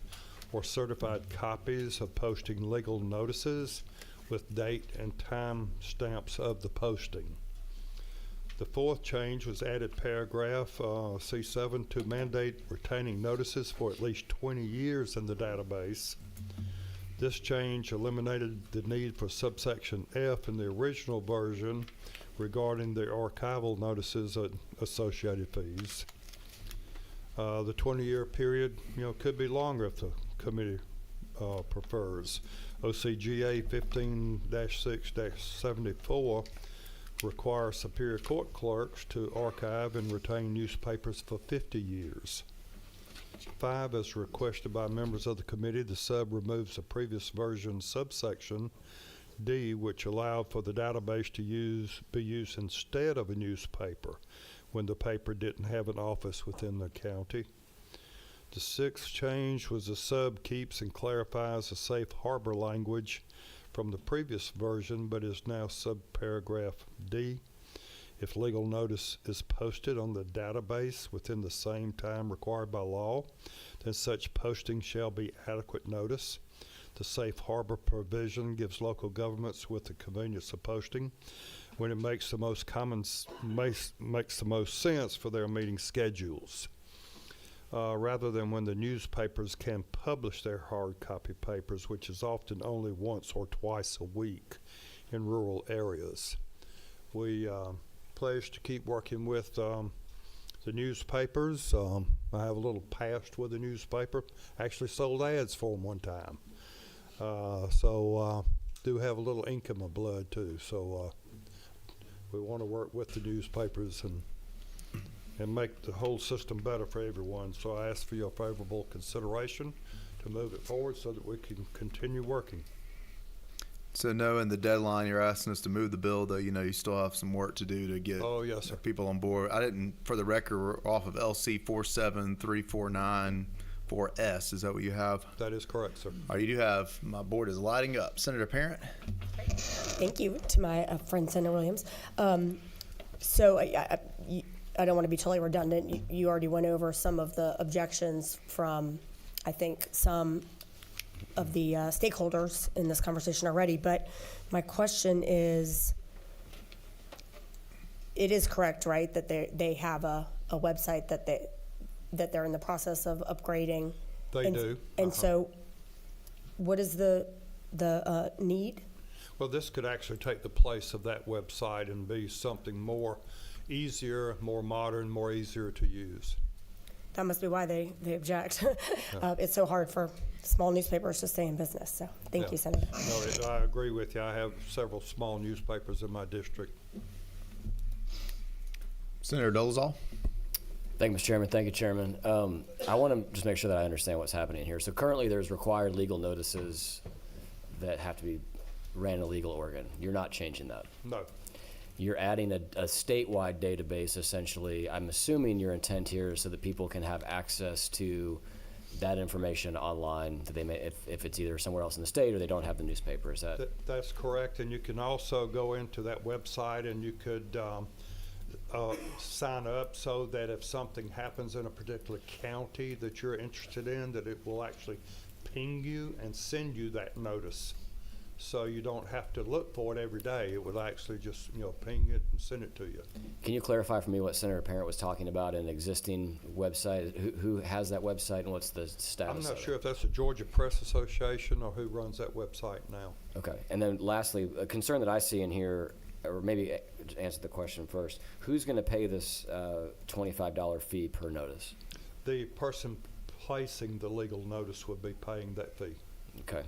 or certified copies of posting legal notices with date and time stamps of the posting. The 4th change was added paragraph C7 to mandate retaining notices for at least 20 years in the database. This change eliminated the need for subsection F in the original version regarding the archival notices and associated fees. The 20-year period, could be longer if the committee prefers. OCGA 15-6-74 requires Superior Court clerks to archive and retain newspapers for 50 years. 5, as requested by members of the committee, the sub removes the previous version subsection D, which allowed for the database to be used instead of a newspaper when the paper didn't have an office within the county. The 6th change was the sub keeps and clarifies the safe harbor language from the previous version, but is now subparagraph D. If legal notice is posted on the database within the same time required by law, then such posting shall be adequate notice. The safe harbor provision gives local governments with the convenience of posting when it makes the most makes the most sense for their meeting schedules, rather than when the newspapers can publish their hard copy papers, which is often only once or twice a week in rural areas. We pledge to keep working with the newspapers. I have a little past with the newspaper. Actually sold ads for them one time. Do have a little ink in my blood too. So we want to work with the newspapers and make the whole system better for everyone. So I ask for your favorable consideration to move it forward so that we can continue working. So knowing the deadline, you're asking us to move the bill, though you still have some work to do to get yes, sir. People on board. I didn't, for the record, we're off of LC 47349-4S. Is that what you have? That is correct, sir. All right, you do have, my board is lighting up. Senator Parent? Thank you to my friend Senator Williams. So I don't want to be totally redundant. You already went over some of the objections from, I think, some of the stakeholders in this conversation already, but my question is, it is correct, right, that they have a website that that they're in the process of upgrading. They and, do. And so, what is the need? Well, this could actually take the place of that website and be something more easier, more modern, more easier to use. That must be why they object. It's so hard for small newspapers to stay in business. So thank you, Senator. No, I agree with you. I have several small newspapers in my district. Senator Dolezal. Thank you, Mr. Chairman. Thank you, Chairman. I want to just make sure that I understand what's happening here. So currently there's required legal notices that have to be ran in a legal organ. You're not changing that. No. You're adding a statewide database, essentially. I'm assuming your intent here is so that people can have access to that information online, that they may, if it's either somewhere else in the state or they don't have the newspaper. Is that? That's correct. And you can also go into that website and you could sign up so that if something happens in a particular county that you're interested in, that it will actually ping you and send you that notice. So you don't have to look for it every day. It would actually just, ping it and send it to you. Can you clarify for me what Senator Parent was talking about, an existing website? Who has that website and what's the status I'm not of sure it? if that's the Georgia Press Association or who runs that website now. Okay. And then lastly, a concern that I see in here, or maybe answer the question first, who's going to pay this $25 fee per notice? The person placing the legal notice would be paying that fee. Okay.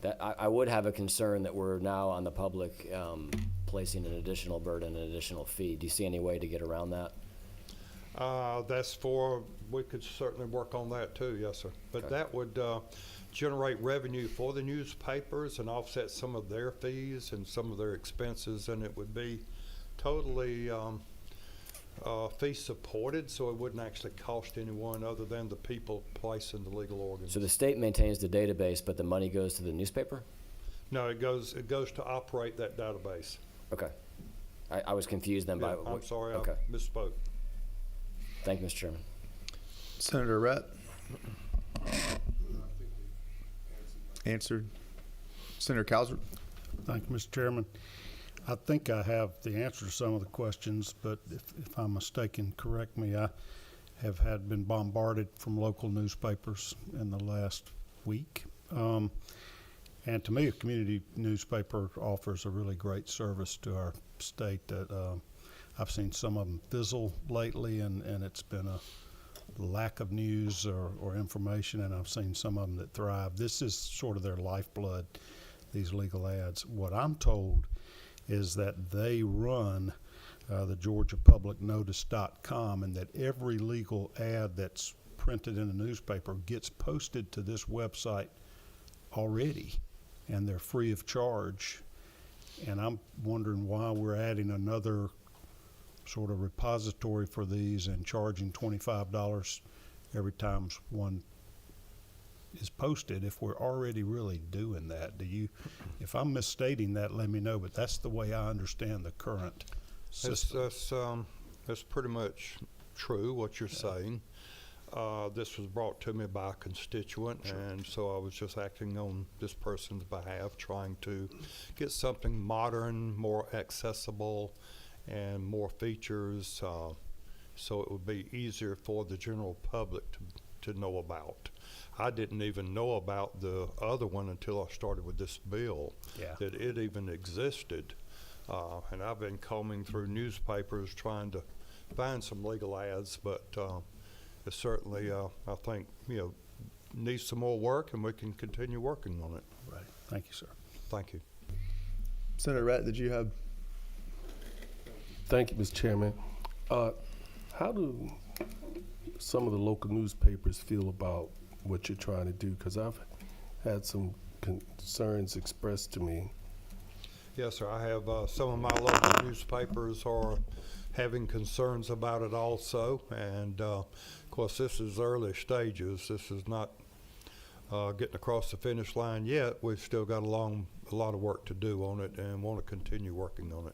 That I would have a concern that we're now on the public placing an additional burden, an additional fee. Do you see any way to get around that? We could certainly work on that too, yes, sir. But Okay. that would generate revenue for the newspapers and offset some of their fees and some of their expenses, and it would be totally fee supported, so it wouldn't actually cost anyone other than the people placing the legal organs. So the state maintains the database, but the money goes to the newspaper? No, it goes to operate that database. Okay. I was confused then by. Yeah, I'm sorry, Okay. I misspoke. Thank you, Mr. Chairman. Senator Rhett. Answered. Senator Cowser. Thank you, Mr. Chairman. I think I have the answer to some of the questions, but if I'm mistaken, correct me. I have been bombarded from local newspapers in the last week. And to me, a community newspaper offers a really great service to our state that I've seen some of them fizzle lately, and it's been a lack of news or information, and I've seen some of them that thrive. This is sort of their lifeblood, these legal ads. What I'm told is that they run the GeorgiaPublicNotice.com, and that every legal ad that's printed in a newspaper gets posted to this website already, and they're free of charge. And I'm wondering why we're adding another sort of repository for these and charging $25 every time one is posted if we're already really doing that. If I'm misstating that, let me know, but that's the way I understand the current system. That's pretty much true what you're saying. This was brought to me by a constituent, and so I was just acting on this person's behalf, trying to get something modern, more accessible, and more features, so it would be easier for the general public to know about. I didn't even know about the other one until I started with this bill, that it even existed. And I've been combing through newspapers trying to find some legal ads, but it certainly, I think, needs some more work, and we can continue working on it. Right. Thank you, sir. Thank you. Senator Rhett, did you have? Thank you, Mr. Chairman. How do some of the local newspapers feel about what you're trying to do? Because I've had some concerns expressed to me. Yes, sir. I have some of my local newspapers are having concerns about it also, and of course this is early stages. This is not getting across the finish line yet. We've still got a lot of work to do on it, and want to continue working on it.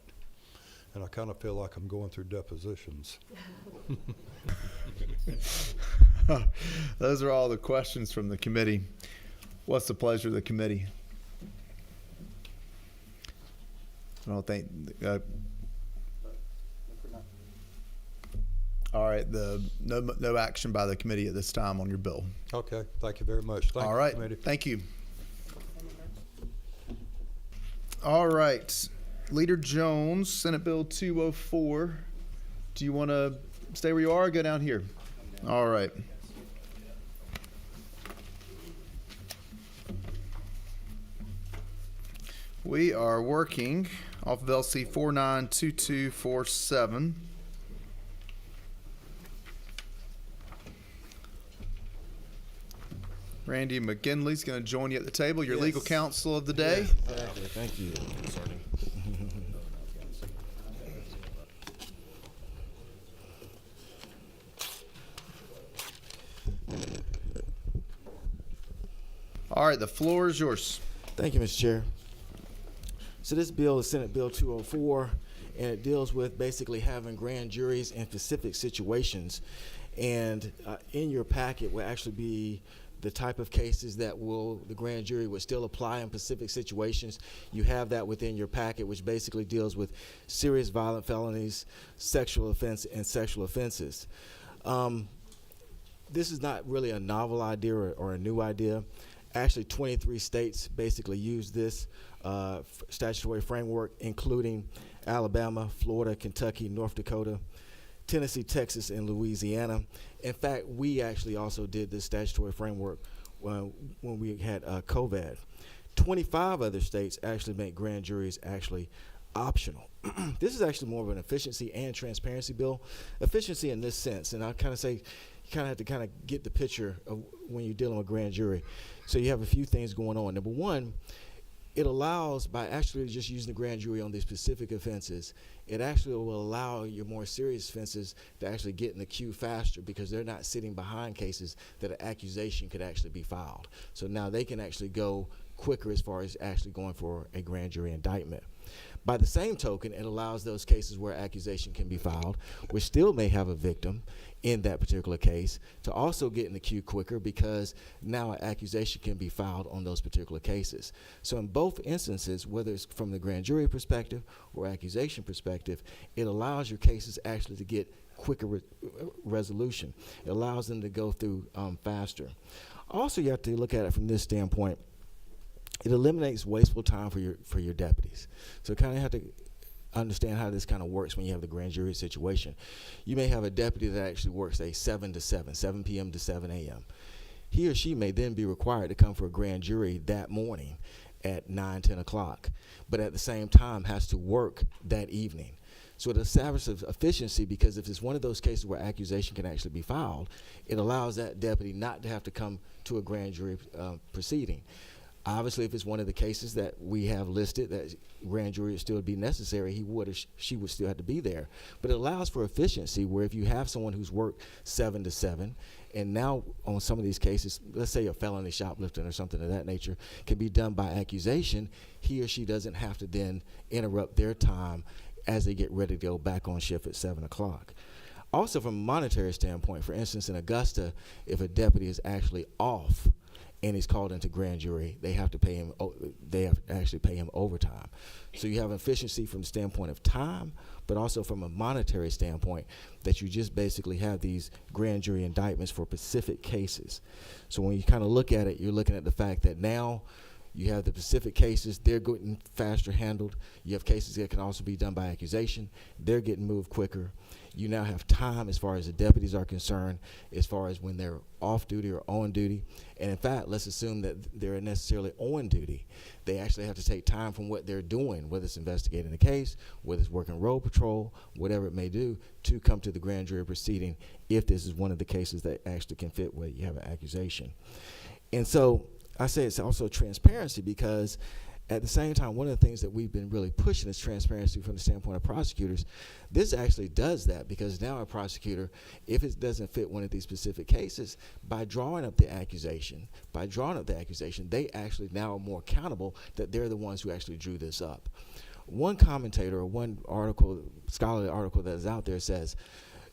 And I kind of feel like I'm going through depositions. Those are all the questions from the committee. What's the pleasure of the committee? I don't think. All right, no action by the committee at this time on your bill. Okay, thank you very much. Thank All you, right, committee. thank you. All right, Leader Jones, Senate Bill 204. Do you want to stay where you are or go down here? All right. We are working off of LC 492247. Randy McGinley's going to join you at the table, your legal counsel of the day. Exactly. Thank you. All right, the floor is yours. Thank you, Mr. Chair. So this bill is Senate Bill 204, and it deals with basically having grand juries in specific situations. And in your packet will actually be the type of cases that the grand jury would still apply in specific situations. You have that within your packet, which basically deals with serious violent felonies, sexual offense, and sexual offenses. This is not really a novel idea or a new idea. Actually, 23 states basically use this statutory framework, including Alabama, Florida, Kentucky, North Dakota, Tennessee, Texas, and Louisiana. In fact, we actually also did this statutory framework when we had COVID. 25 other states actually make grand juries actually optional. This is actually more of an efficiency and transparency bill. Efficiency in this sense, and I'll kind of say, you kind of have to kind of get the picture of when you're dealing with grand jury. So you have a few things going on. Number one, it allows, by actually just using the grand jury on these specific offenses, it actually will allow your more serious offenses to actually get in the queue faster because they're not sitting behind cases that an accusation could actually be filed. So now they can actually go quicker as far as actually going for a grand jury indictment. By the same token, it allows those cases where accusation can be filed, which still may have a victim in that particular case, to also get in the queue quicker because now an accusation can be filed on those particular cases. So in both instances, whether it's from the grand jury perspective or accusation perspective, it allows your cases actually to get quicker resolution. It allows them to go through faster. Also, you have to look at it from this standpoint. It eliminates wasteful time for your deputies. So kind of have to understand how this kind of works when you have the grand jury situation. You may have a deputy that actually works a 7 p.m. to 7 a.m. He or she may then be required to come for a grand jury that morning at 9, 10 o'clock, but at the same time has to work that evening. So it establishes efficiency because if it's one of those cases where accusation can actually be filed, it allows that deputy not to have to come to a grand jury proceeding. Obviously, if it's one of the cases that we have listed that grand jury would still be necessary, he would or she would still have to be there. But it allows for efficiency where if you have someone who's worked 7 to 7, and now on some of these cases, let's say a felony shoplifting or something of that nature can be done by accusation, he or she doesn't have to then interrupt their time as they get ready to go back on shift at 7 o'clock. Also, from a monetary standpoint, for instance, in Augusta, if a deputy is actually off and he's called into grand jury, they have to pay him. They have to actually pay him overtime. So you have efficiency from the standpoint of time, but also from a monetary standpoint that you just basically have these grand jury indictments for specific cases. So when you kind of look at it, you're looking at the fact that now you have the specific cases, they're getting faster handled. You have cases that can also be done by accusation. They're getting moved quicker. You now have time as far as the deputies are concerned, as far as when they're off duty or on duty. And in fact, let's assume that they're necessarily on duty. They actually have to take time from what they're doing, whether it's investigating a case, whether it's working road patrol, whatever it may do, to come to the grand jury proceeding if this is one of the cases that actually can fit where you have an accusation. And so I say it's also transparency because at the same time, one of the things that we've been really pushing is transparency from the standpoint of prosecutors. This actually does that because now a prosecutor, if it doesn't fit one of these specific cases, by drawing up the accusation, they actually now are more accountable that they're the ones who actually drew this up. One commentator or one article, scholarly article that is out there says,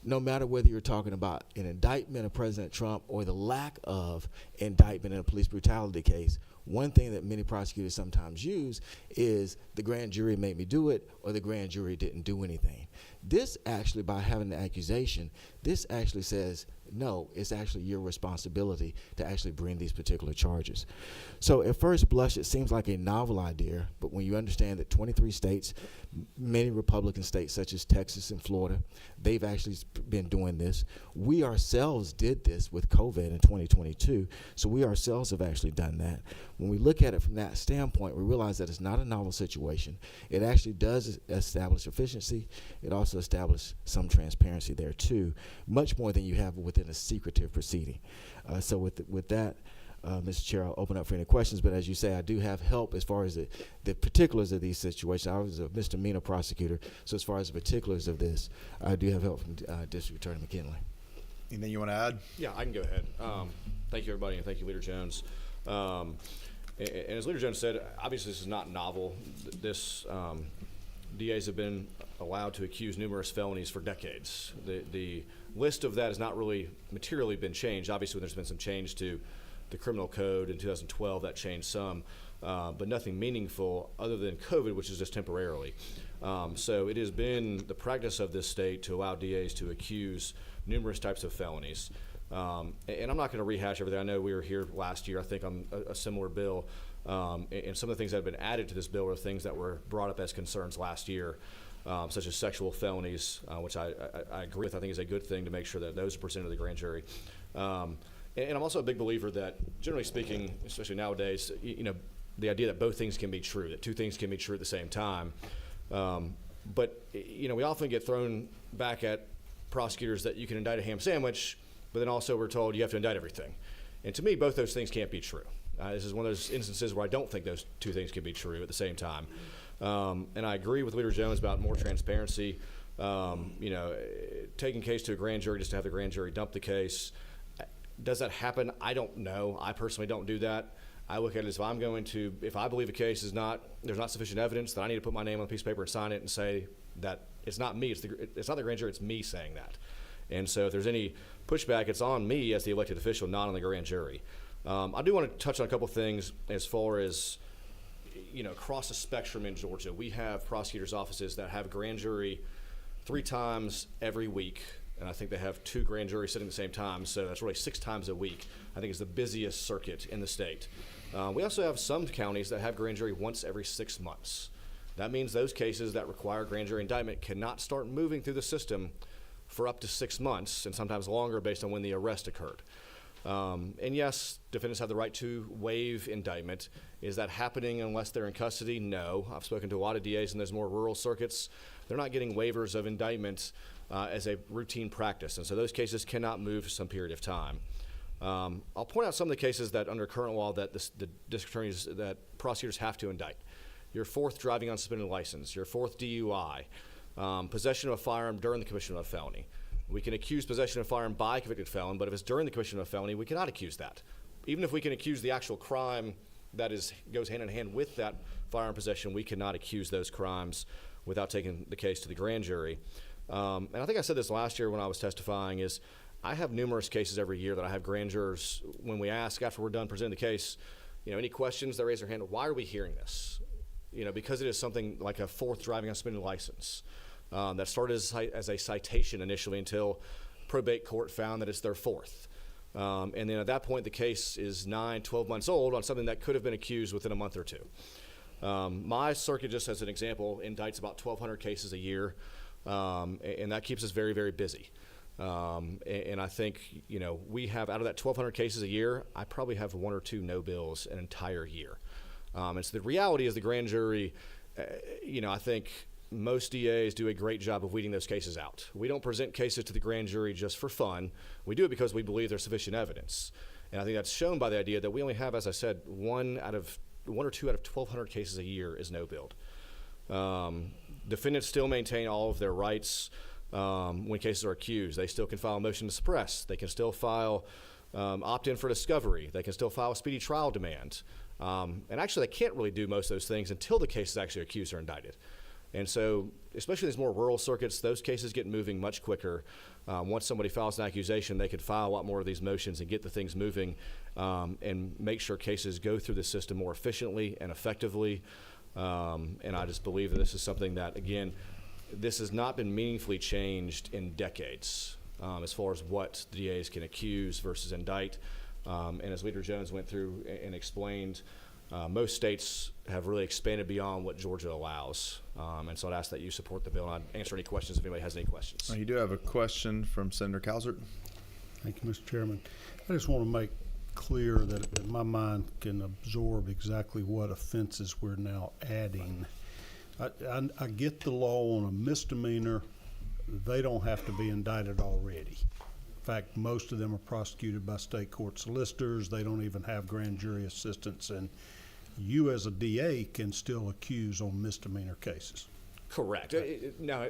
no matter whether you're talking about an indictment of President Trump or the lack of indictment in a police brutality case, one thing that many prosecutors sometimes use is the grand jury made me do it or the grand jury didn't do anything. This actually, by having the accusation, this actually says, no, it's actually your responsibility to actually bring these particular charges. So at first blush, it seems like a novel idea, but when you understand that 23 states, many Republican states such as Texas and Florida, they've actually been doing this. We ourselves did this with COVID in 2022, so we ourselves have actually done that. When we look at it from that standpoint, we realize that it's not a novel situation. It actually does establish efficiency. It also establishes some transparency there too, much more than you have within a secretive proceeding. So with that, Mr. Chair, I'll open up for any questions, but as you say, I do have help as far as the particulars of these situations. I was a misdemeanor prosecutor, so as far as the particulars of this, I do have help from District Attorney McKinley. Anything you want to add? Yeah, I can go ahead. Thank you, everybody, and thank you, Leader Jones. And as Leader Jones said, obviously this is not novel. This DAs have been allowed to accuse numerous felonies for decades. The list of that has not really materially been changed. Obviously, there's been some change to the criminal code in 2012, that changed some, but nothing meaningful other than COVID, which is just temporarily. So it has been the practice of this state to allow DAs to accuse numerous types of felonies. And I'm not going to rehash everything. I know we were here last year, I think, on a similar bill. And some of the things that have been added to this bill are things that were brought up as concerns last year, such as sexual felonies, which I agree with. I think is a good thing to make sure that those are presented to the grand jury. And I'm also a big believer that, generally speaking, especially nowadays, the idea that both things can be true, that two things can be true at the same time. But we often get thrown back at prosecutors that you can indict a ham sandwich, but then also we're told you have to indict everything. And to me, both those things can't be true. This is one of those instances where I don't think those two things can be true at the same time. And I agree with Leader Jones about more transparency. Taking case to a grand jury just to have the grand jury dump the case. Does that happen? I don't know. I personally don't do that. I look at it as if I believe a case there's not sufficient evidence, then I need to put my name on a piece of paper and sign it and say that it's not me, it's not the grand jury, it's me saying that. And so if there's any pushback, it's on me as the elected official, not on the grand jury. I do want to touch on a couple things as far as, across the spectrum in Georgia. We have prosecutors' offices that have grand jury 3 times every week. And I think they have 2 grand juries sitting at the same time, so that's really 6 times a week. I think it's the busiest circuit in the state. We also have some counties that have grand jury once every 6 months. That means those cases that require grand jury indictment cannot start moving through the system for up to 6 months, and sometimes longer based on when the arrest occurred. And yes, defendants have the right to waive indictment. Is that happening unless they're in custody? No. I've spoken to a lot of DAs in those more rural circuits. They're not getting waivers of indictment as a routine practice, and so those cases cannot move for some period of time. I'll point out some of the cases that under current law that the district attorneys, that prosecutors have to indict. Your 4th driving on suspended license, your 4th DUI, possession of a firearm during the commission of a felony. We can accuse possession of a firearm by a convicted felon, but if it's during the commission of a felony, we cannot accuse that. Even if we can accuse the actual crime that goes hand in hand with that firearm possession, we cannot accuse those crimes without taking the case to the grand jury. And I think I said this last year when I was testifying, is I have numerous cases every year that I have grand jurors, when we ask after we're done presenting the case, any questions, they raise their hand. Why are we hearing this? Because it is something like a 4th driving on suspended license that started as a citation initially until probate court found that it's their 4th. And then at that point, the case is 9-12 months old on something that could have been accused within a month or 2. My circuit, just as an example, indicts about 1,200 cases a year. And that keeps us very, very busy. And I think, we have, out of that 1,200 cases a year, I probably have 1 or 2 no bills an entire year. And so the reality is the grand jury, I think most DAs do a great job of weeding those cases out. We don't present cases to the grand jury just for fun. We do it because we believe there's sufficient evidence. And I think that's shown by the idea that we only have, as I said, 1 or 2 out of 1,200 cases a year is no billed. Defendants still maintain all of their rights when cases are accused. They still can file a motion to suppress. They can still file opt-in for discovery. They can still file a speedy trial demand. And actually, they can't really do most of those things until the case is actually accused or indicted. And so, especially in these more rural circuits, those cases get moving much quicker. Once somebody files an accusation, they could file a lot more of these motions and get the things moving and make sure cases go through the system more efficiently and effectively. And I just believe that this is something that, again, this has not been meaningfully changed in decades as far as what the DAs can accuse versus indict. And as Leader Jones went through and explained, most states have really expanded beyond what Georgia allows. And so I'd ask that you support the bill, and I'd answer any questions if anybody has any questions. You do have a question from Senator Calzert. Thank you, Mr. Chairman. I just want to make clear that my mind can absorb exactly what offenses we're now adding. I get the law on a misdemeanor. They don't have to be indicted already. In fact, most of them are prosecuted by state court solicitors. They don't even have grand jury assistance, and you as a DA can still accuse on misdemeanor cases. Correct. Now,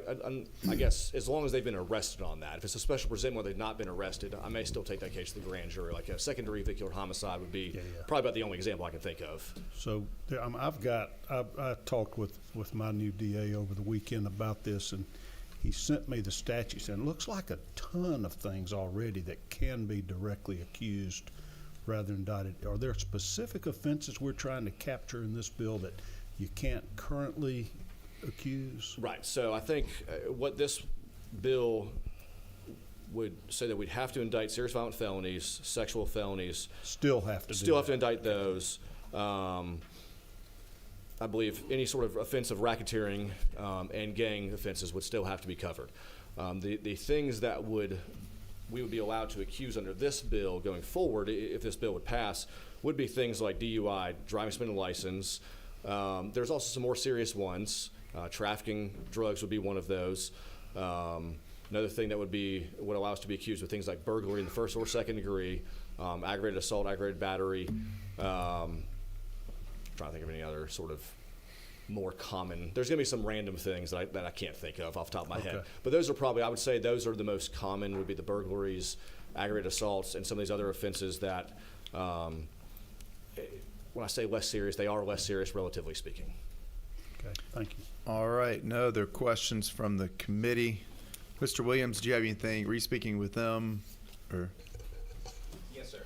I guess as long as they've been arrested on that. If it's a special presentment where they've not been arrested, I may still take that case to the grand jury. Like a secondary vehicular homicide would be probably about the only example I can think of. So I talked with my new DA over the weekend about this, and he sent me the statutes, and it looks like a ton of things already that can be directly accused rather than indicted. Are there specific offenses we're trying to capture in this bill that you can't currently accuse? Right. So I think what this bill would say that we'd have to indict serious violent felonies, sexual felonies. Still have to indict those. I believe any sort of offense of racketeering and gang offenses would still have to be covered. The things that we would be allowed to accuse under this bill going forward, if this bill would pass, would be things like DUI, driving suspended license. There's also some more serious ones. Trafficking drugs would be one of those. Another thing that would allow us to be accused of things like burglary in the first or second degree, aggravated assault, aggravated battery. Trying to think of any other sort of more common. There's going to be some random things that I can't think of off the top of my head. But those are probably, I would say those are the most common, would be the burglaries, aggravated assaults, and some of these other offenses that, when I say less serious, they are less serious relatively speaking. Okay, thank you. All right, no other questions from the committee. Mr. Williams, do you have anything? Were you speaking with them? Or? Yes, sir.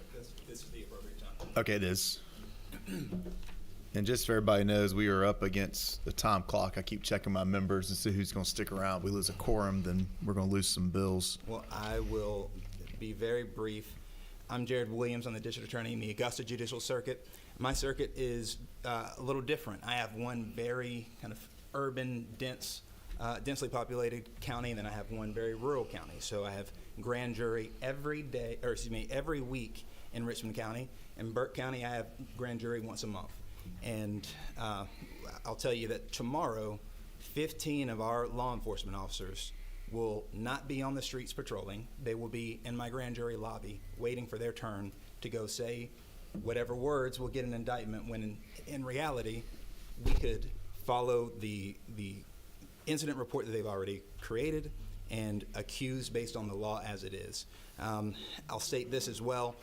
This is the appropriate time. Okay, it is. And just so everybody knows, we are up against the time clock. I keep checking my members to see who's going to stick around. We lose a quorum, then we're going to lose some bills. Well, I will be very brief. I'm Jared Williams. I'm the district attorney in the Augusta Judicial Circuit. My circuit is a little different. I have one very kind of urban, densely populated county, and then I have one very rural county. So I have grand jury every week in Richmond County. In Burke County, I have grand jury once a month. And I'll tell you that tomorrow, 15 of our law enforcement officers will not be on the streets patrolling. They will be in my grand jury lobby waiting for their turn to go say whatever words will get an indictment, when in reality we could follow the incident report that they've already created and accuse based on the law as it is. I'll state this as well.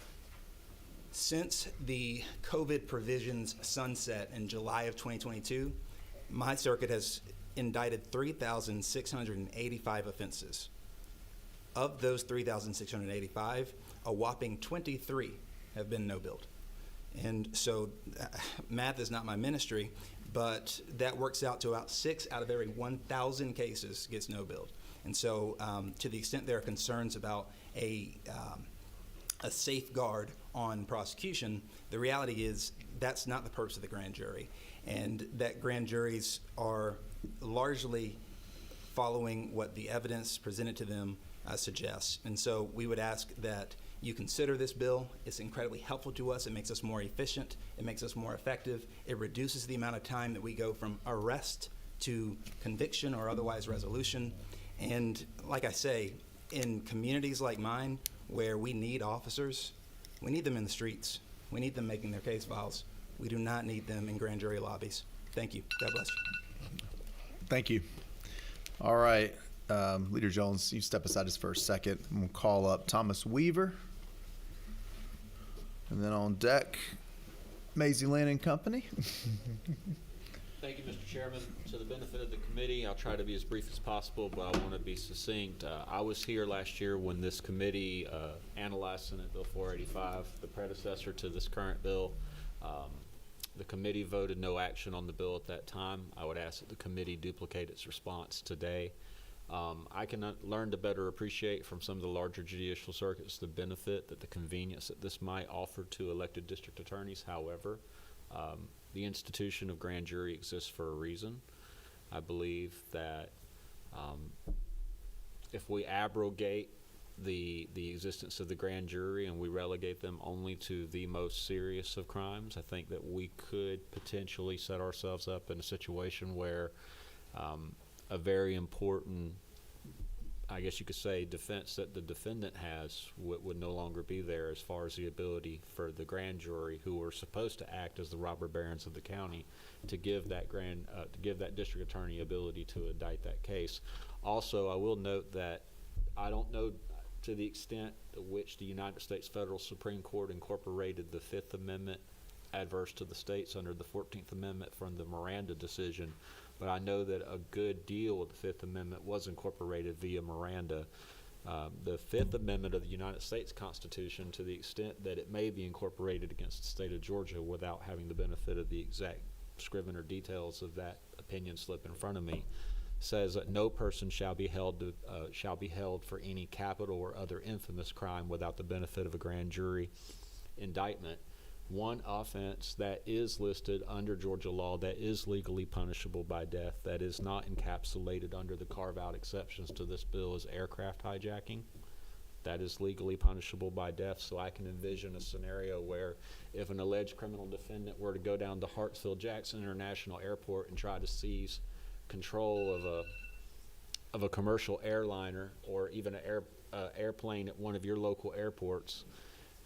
Since the COVID provisions sunset in July of 2022, my circuit has indicted 3,685 offenses. Of those 3,685, a whopping 23 have been no-billed. And so math is not my ministry, but that works out to about 6 out of every 1,000 cases gets no-billed. And so to the extent there are concerns about a safeguard on prosecution, the reality is that's not the purpose of the grand jury, and that grand juries are largely following what the evidence presented to them suggests. And so we would ask that you consider this bill. It's incredibly helpful to us. It makes us more efficient. It makes us more effective. It reduces the amount of time that we go from arrest to conviction or otherwise resolution. And like I say, in communities like mine where we need officers, we need them in the streets. We need them making their case files. We do not need them in grand jury lobbies. Thank you. God bless you. Thank you. All right. Leader Jones, you step aside just for a second. I'm going to call up Thomas Weaver. And then on deck, Maisie Land and Company. Thank you, Mr. Chairman. To the benefit of the committee, I'll try to be as brief as possible, but I want to be succinct. I was here last year when this committee analyzed Senate Bill 485, the predecessor to this current bill. The committee voted no action on the bill at that time. I would ask that the committee duplicate its response today. I can learn to better appreciate from some of the larger judicial circuits the benefit that the convenience that this might offer to elected district attorneys. However, the institution of grand jury exists for a reason. I believe that if we abrogate the existence of the grand jury and we relegate them only to the most serious of crimes, I think that we could potentially set ourselves up in a situation where a very important, I guess you could say, defense that the defendant has would no longer be there, as far as the ability for the grand jury, who are supposed to act as the robber barons of the county, to give that district attorney ability to indict that case. Also, I will note that I don't know to the extent to which the United States Federal Supreme Court incorporated the Fifth Amendment adverse to the states under the 14th Amendment from the Miranda decision, but I know that a good deal of the Fifth Amendment was incorporated via Miranda. The Fifth Amendment of the United States Constitution, to the extent that it may be incorporated against the state of Georgia without having the benefit of the exact scrivener details of that opinion slip in front of me, says that no person shall be held for any capital or other infamous crime without the benefit of a grand jury indictment. One offense that is listed under Georgia law that is legally punishable by death, that is not encapsulated under the carve-out exceptions to this bill, is aircraft hijacking. That is legally punishable by death. So I can envision a scenario where if an alleged criminal defendant were to go down to Hartsfield-Jackson International Airport and try to seize control of a commercial airliner or even an airplane at one of your local airports,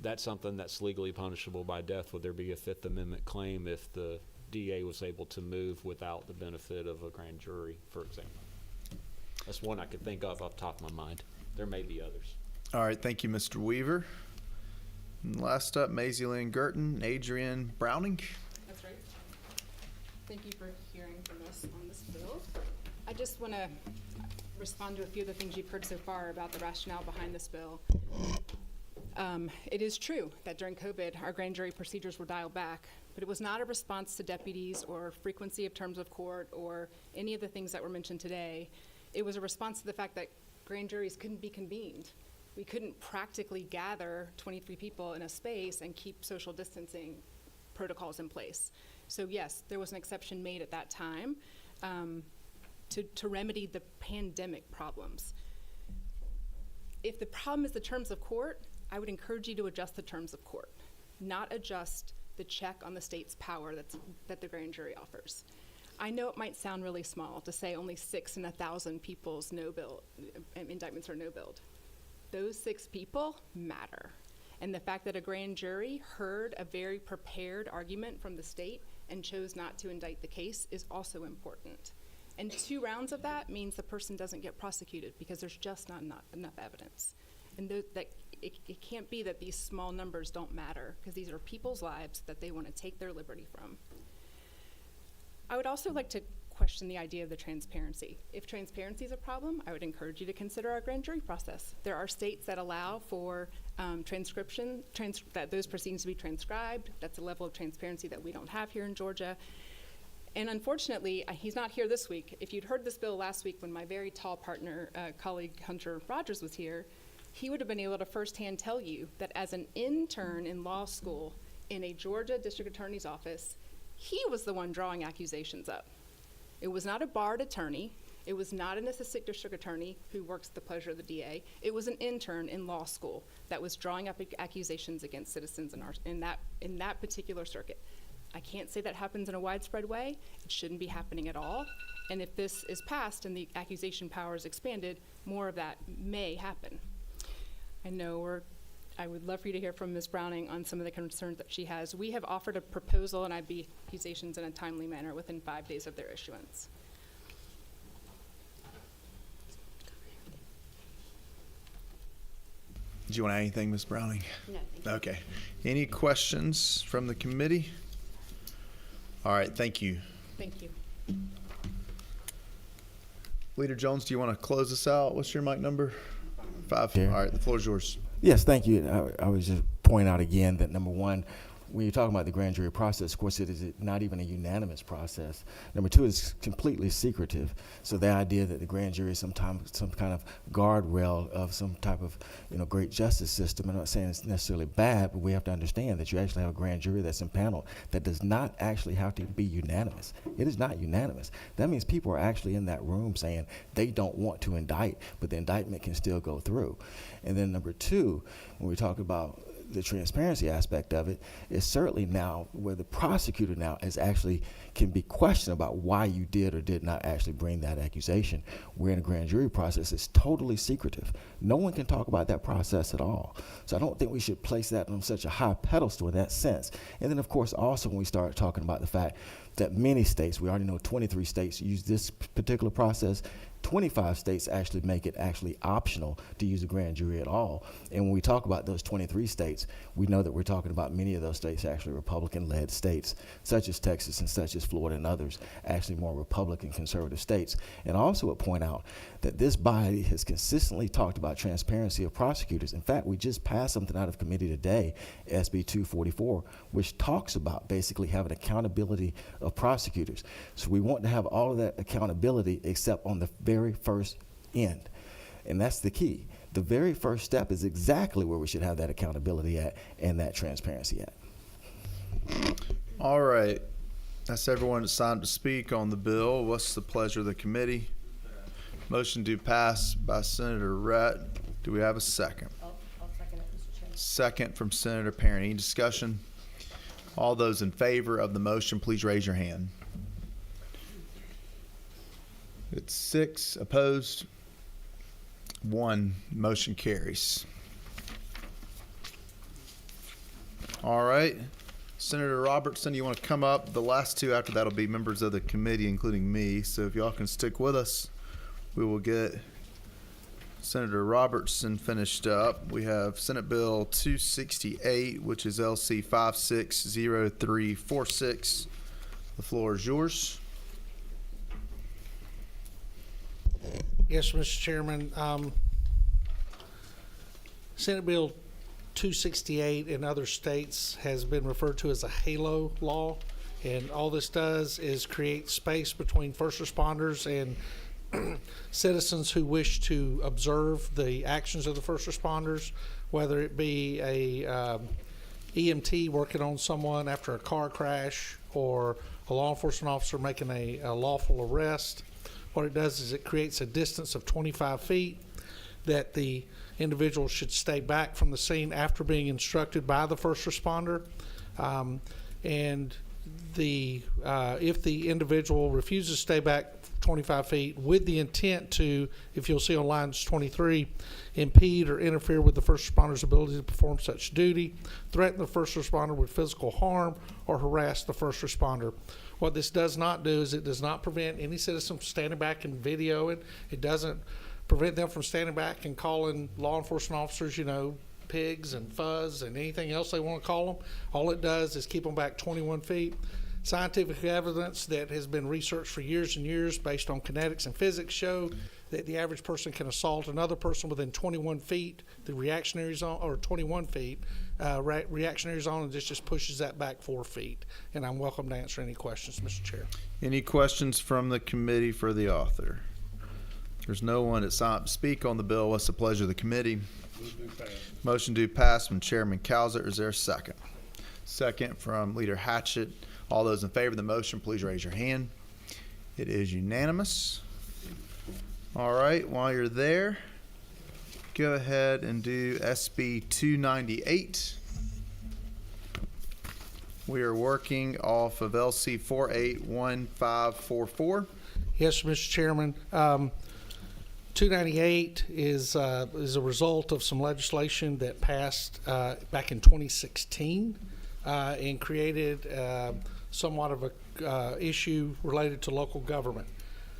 that's something that's legally punishable by death. Would there be a Fifth Amendment claim if the DA was able to move without the benefit of a grand jury, for example? That's one I could think of off the top of my mind. There may be others. All right, thank you, Mr. Weaver. And last up, Maisie Lynn Girton, Adrian Browning. That's right. Thank you for hearing from us on this bill. I just want to respond to a few of the things you've heard so far about the rationale behind this bill. It is true that during COVID, our grand jury procedures were dialed back, but it was not a response to deputies or frequency of terms of court or any of the things that were mentioned today. It was a response to the fact that grand juries couldn't be convened. We couldn't practically gather 23 people in a space and keep social distancing protocols in place. So yes, there was an exception made at that time to remedy the pandemic problems. If the problem is the terms of court, I would encourage you to adjust the terms of court, not adjust the check on the state's power that the grand jury offers. I know it might sound really small to say only 6 in 1,000 people's indictments are no-billed. Those 6 people matter. And the fact that a grand jury heard a very prepared argument from the state and chose not to indict the case is also important. And 2 rounds of that means the person doesn't get prosecuted because there's just not enough evidence. And it can't be that these small numbers don't matter, because these are people's lives that they want to take their liberty from. I would also like to question the idea of the transparency. If transparency is a problem, I would encourage you to consider our grand jury process. There are states that allow for transcription, that those proceedings to be transcribed. That's a level of transparency that we don't have here in Georgia. And unfortunately, he's not here this week. If you'd heard this bill last week when my very tall partner, colleague Hunter Rogers was here, he would have been able to firsthand tell you that as an intern in law school in a Georgia district attorney's office, he was the one drawing accusations up. It was not a barred attorney. It was not an assistant district attorney who works at the pleasure of the DA. It was an intern in law school that was drawing up accusations against citizens in that particular circuit. I can't say that happens in a widespread way. It shouldn't be happening at all. And if this is passed and the accusation power is expanded, more of that may happen. I would love for you to hear from Ms. Browning on some of the concerns that she has. We have offered a proposal, and I'd be accusations in a timely manner within 5 days of their issuance. Did you want to add anything, Ms. Browning? No, thank you. Okay. Any questions from the committee? All right, thank you. Thank you. Leader Jones, do you want to close this out? What's your mic number? 5. Yeah. All right, the floor is yours. Yes, thank you. I would just point out again that number one, when you're talking about the grand jury process, of course, it is not even a unanimous process. Number two, it's completely secretive. So the idea that the grand jury is some kind of guardrail of some type of great justice system, I'm not saying it's necessarily bad, but we have to understand that you actually have a grand jury that's impaneled that does not actually have to be unanimous. It is not unanimous. That means people are actually in that room saying they don't want to indict, but the indictment can still go through. And then number two, when we talk about the transparency aspect of it, is certainly now where the prosecutor now is actually can be questioned about why you did or did not actually bring that accusation. We're in a grand jury process. It's totally secretive. No one can talk about that process at all. So I don't think we should place that on such a high pedestal in that sense. And then, of course, also when we start talking about the fact that many states, we already know 23 states use this particular process, 25 states actually make it actually optional to use a grand jury at all. And when we talk about those 23 states, we know that we're talking about many of those states actually Republican-led states, such as Texas and such as Florida and others, actually more Republican conservative states. And I also would point out that this body has consistently talked about transparency of prosecutors. In fact, we just passed something out of committee today, SB 244, which talks about basically having accountability of prosecutors. So we want to have all of that accountability except on the very first end. And that's the key. The very first step is exactly where we should have that accountability at and that transparency at. All right. That's everyone that's signed to speak on the bill. What's the pleasure of the committee? Motion to pass by Senator Rhett. Do we have a second? I'll second it, Mr. Chairman. Second from Senator Perrin. Any discussion? All those in favor of the motion, please raise your hand. It's 6 opposed, 1. Motion carries. All right. Senator Robertson, you want to come up? The last two after that will be members of the committee, including me. So if y'all can stick with us, we will get Senator Robertson finished up. We have Senate Bill 268, which is LC 560346. The floor is yours. Yes, Mr. Chairman. Senate Bill 268 in other states has been referred to as a HALO law, and all this does is create space between first responders and citizens who wish to observe the actions of the first responders, whether it be a EMT working on someone after a car crash or a law enforcement officer making a lawful arrest. What it does is it creates a distance of 25 feet that the individual should stay back from the scene after being instructed by the first responder. And if the individual refuses to stay back 25 feet with the intent to, if you'll see on lines 23, impede or interfere with the first responder's ability to perform such duty, threaten the first responder with physical harm, or harass the first responder. What this does not do is it does not prevent any citizen from standing back and videoing. It doesn't prevent them from standing back and calling law enforcement officers, pigs and fuzz and anything else they want to call them. All it does is keep them back 21 feet. Scientific evidence that has been researched for years and years based on kinetics and physics show that the average person can assault another person within 21 feet, the reactionary zone, or 21 feet, reactionary zone, and this just pushes that back 4 feet. And I'm welcome to answer any questions, Mr. Chair. Any questions from the committee for the author? There's no one that's signed to speak on the bill. What's the pleasure of the committee? Motion to pass from Chairman Cowser. Is there a second? Second from Leader Hatchett. All those in favor of the motion, please raise your hand. It is unanimous. All right, while you're there, go ahead and do SB 298. We are working off of LC 481544. Yes, Mr. Chairman. 298 is a result of some legislation that passed back in 2016 and created somewhat of a issue related to local government.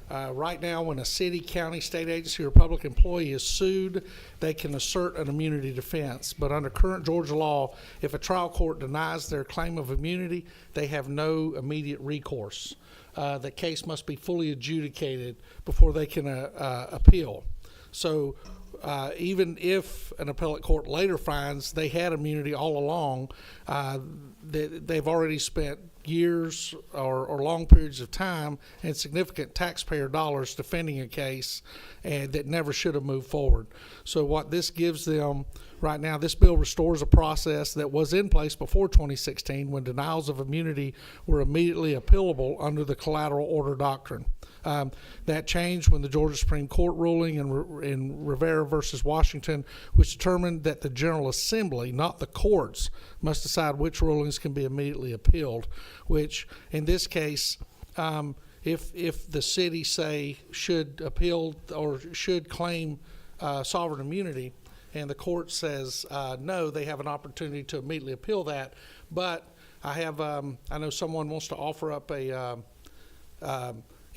Right now, when a city, county, state agency, or public employee is sued, they can assert an immunity defense. But under current Georgia law, if a trial court denies their claim of immunity, they have no immediate recourse. The case must be fully adjudicated before they can appeal. So even if an appellate court later finds they had immunity all along, they've already spent years or long periods of time and significant taxpayer dollars defending a case and that never should have moved forward. So what this gives them right now, this bill restores a process that was in place before 2016 when denials of immunity were immediately appealable under the collateral order doctrine. That changed when the Georgia Supreme Court ruling in Rivera versus Washington, which determined that the General Assembly, not the courts, must decide which rulings can be immediately appealed, which in this case, if the city, say, should appeal or should claim sovereign immunity, and the court says no, they have an opportunity to immediately appeal that. But I know someone wants to offer up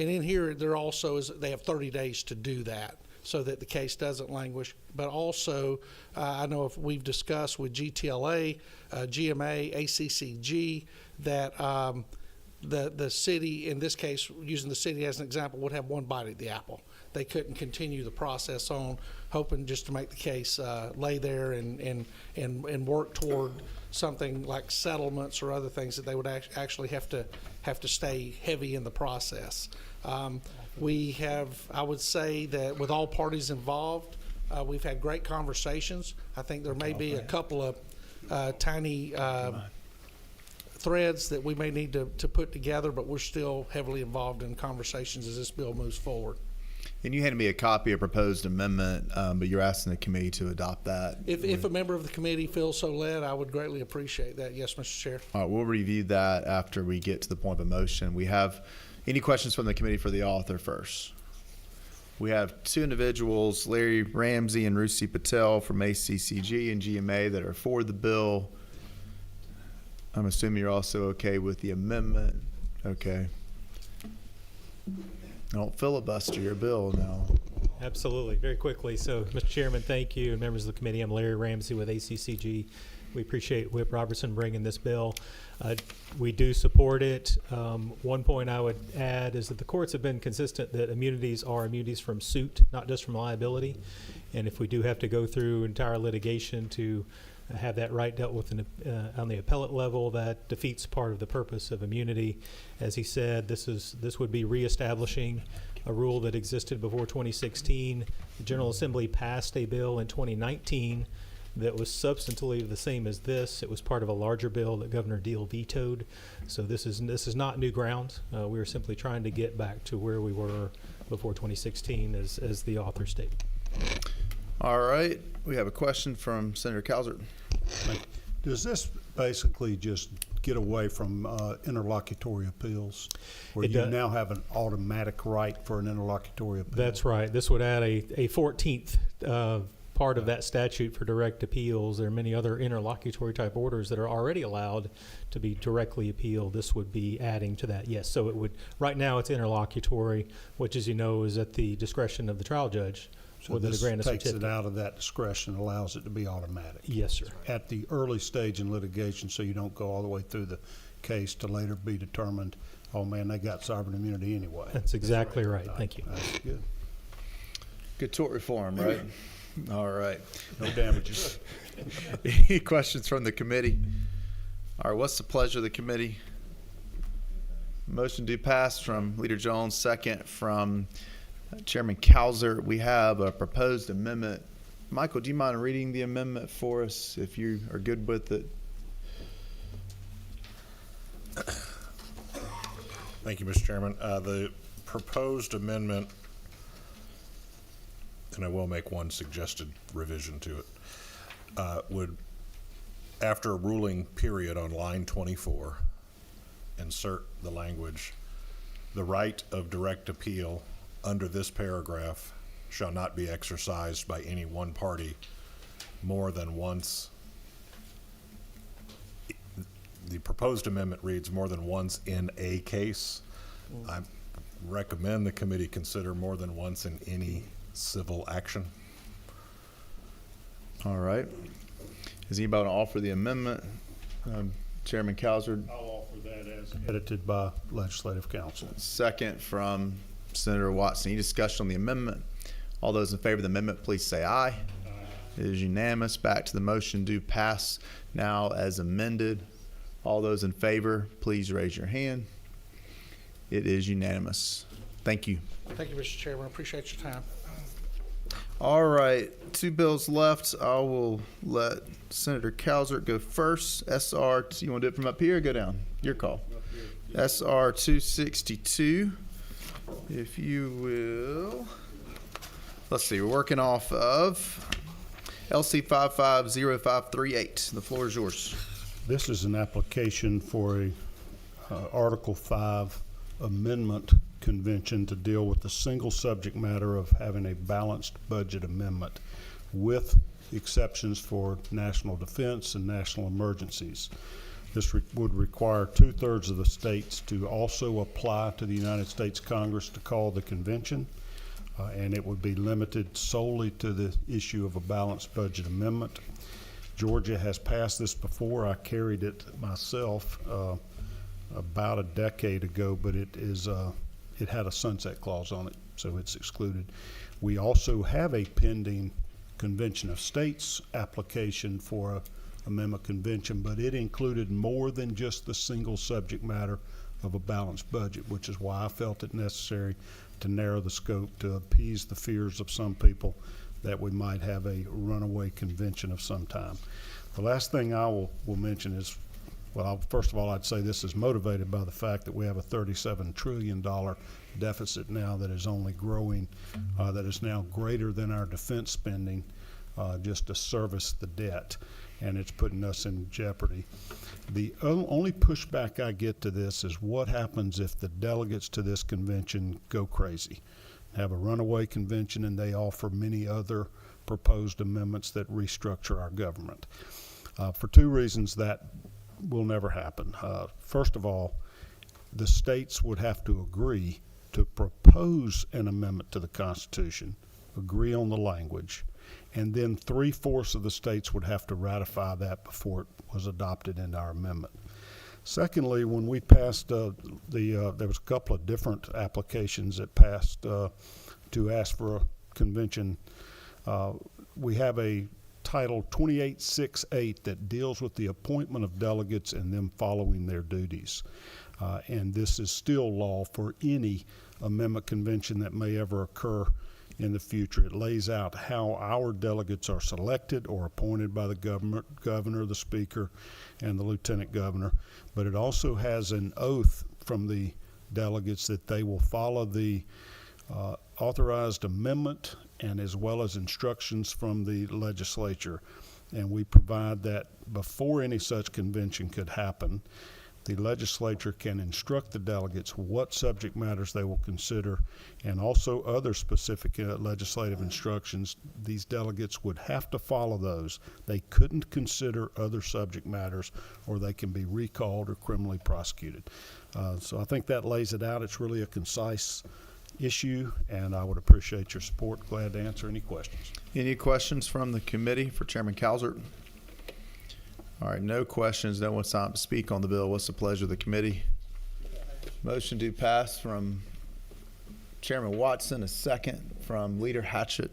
and in here, there also is, they have 30 days to do that so that the case doesn't languish. But also, I know if we've discussed with GTLA, GMA, ACCG, that the city, in this case, using the city as an example, would have one bite at the apple. They couldn't continue the process on, hoping just to make the case lay there and work toward something like settlements or other things that they would actually have to stay heavy in the process. We have, I would say that with all parties involved, we've had great conversations. I think there may be a couple of tiny threads that we may need to put together, but we're still heavily involved in conversations as this bill moves forward. And you handed me a copy of proposed amendment, but you're asking the committee to adopt that. If a member of the committee feels so led, I would greatly appreciate that. Yes, Mr. Chair. All right, we'll review that after we get to the point of a motion. We have any questions from the committee for the author first? We have two individuals, Larry Ramsey and Rusi Patel from ACCG and GMA, that are for the bill. I'm assuming you're also okay with the amendment. Okay. Don't filibuster your bill now. Absolutely. Very quickly. So, Mr. Chairman, thank you. And members of the committee, I'm Larry Ramsey with ACCG. We appreciate Whip Robertson bringing this bill. We do support it. One point I would add is that the courts have been consistent that immunities are immunities from suit, not just from liability. And if we do have to go through entire litigation to have that right dealt with on the appellate level, that defeats part of the purpose of immunity. As he said, this would be reestablishing a rule that existed before 2016. The General Assembly passed a bill in 2019 that was substantively the same as this. It was part of a larger bill that Governor Deal vetoed. So this is not new ground. We are simply trying to get back to where we were before 2016, as the author stated. All right. We have a question from Senator Calzert. Does this basically just get away from interlocutory appeals, where you now have an automatic right for an interlocutory appeal? That's right. This would add a 14th part of that statute for direct appeals. There are many other interlocutory type orders that are already allowed to be directly appealed. This would be adding to that. Yes. So it would. Right now, it's interlocutory, which, as you know, is at the discretion of the trial judge. So this takes it out of that discretion, allows it to be automatic. Yes, sir. At the early stage in litigation, so you don't go all the way through the case to later be determined, oh man, they got sovereign immunity anyway. That's exactly right. Thank you. That's good. Good tort reform, right? All right. No damages. Any questions from the committee? All right, what's the pleasure of the committee? Motion to pass from Leader Jones, second from Chairman Calzert. We have a proposed amendment. Michael, do you mind reading the amendment for us if you are good with it? Thank you, Mr. Chairman. The proposed amendment, and I will make one suggested revision to it, would, after a ruling period on line 24, insert the language, the right of direct appeal under this paragraph shall not be exercised by any one party more than once. The proposed amendment reads more than once in a case. I recommend the committee consider more than once in any civil action. All right. Is anybody going to offer the amendment? Chairman Calzert. I'll offer that as edited by Legislative Council. Second from Senator Watson. Any discussion on the amendment? All those in favor of the amendment, please say aye. It is unanimous. Back to the motion. Do pass now as amended. All those in favor, please raise your hand. It is unanimous. Thank you. Thank you, Mr. Chairman. I appreciate your time. All right, 2 bills left. I will let Senator Calzert go first. SR, you want to do it from up here or go down? Your call. SR 262, if you will. Let's see, we're working off of LC 550538. The floor is yours. This is an application for a Article 5 amendment convention to deal with the single subject matter of having a balanced budget amendment with exceptions for national defense and national emergencies. This would require 2/3 of the states to also apply to the United States Congress to call the convention, and it would be limited solely to the issue of a balanced budget amendment. Georgia has passed this before. I carried it myself about a decade ago, but it had a sunset clause on it, so it's excluded. We also have a pending Convention of States application for a amendment convention, but it included more than just the single subject matter of a balanced budget, which is why I felt it necessary to narrow the scope to appease the fears of some people that we might have a runaway convention of some time. The last thing I will mention is, well, first of all, I'd say this is motivated by the fact that we have a $37 trillion deficit now that is only growing, that is now greater than our defense spending just to service the debt, and it's putting us in jeopardy. The only pushback I get to this is what happens if the delegates to this convention go crazy, have a runaway convention, and they offer many other proposed amendments that restructure our government. For 2 reasons that will never happen. First of all, the states would have to agree to propose an amendment to the Constitution, agree on the language, and then 3/4 of the states would have to ratify that before it was adopted into our amendment. Secondly, when we passed there was a couple of different applications that passed to ask for a convention. We have a Title 2868 that deals with the appointment of delegates and them following their duties. And this is still law for any amendment convention that may ever occur in the future. It lays out how our delegates are selected or appointed by the governor, the speaker, and the lieutenant governor. But it also has an oath from the delegates that they will follow the authorized amendment and as well as instructions from the legislature. And we provide that before any such convention could happen, the legislature can instruct the delegates what subject matters they will consider, and also other specific legislative instructions. These delegates would have to follow those. They couldn't consider other subject matters, or they can be recalled or criminally prosecuted. So I think that lays it out. It's really a concise issue, and I would appreciate your support. Glad to answer any questions. Any questions from the committee for Chairman Calzert? All right, no questions. No one's time to speak on the bill. What's the pleasure of the committee? Motion to pass from Chairman Watson, a second from Leader Hatchett.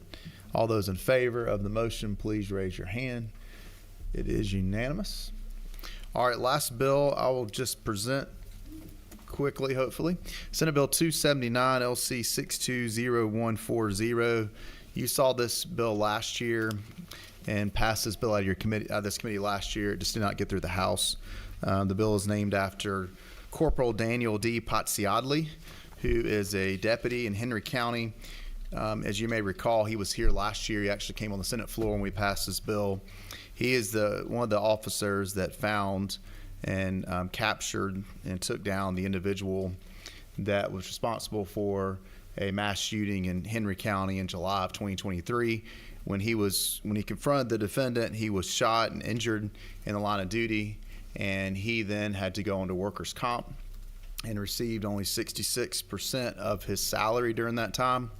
All those in favor of the motion, please raise your hand. It is unanimous. All right, last bill I will just present quickly, hopefully. Senate Bill 279, LC 620140. You saw this bill last year and passed this bill out of your committee, this committee last year. It just did not get through the House. The bill is named after Corporal Daniel D. Patziadli, who is a deputy in Henry County. As you may recall, he was here last year. He actually came on the Senate floor when we passed this bill. He is one of the officers that found and captured and took down the individual that was responsible for a mass shooting in Henry County in July of 2023. When he confronted the defendant, he was shot and injured in the line of duty, and he then had to go into workers' comp and received only 66% of his salary during that time.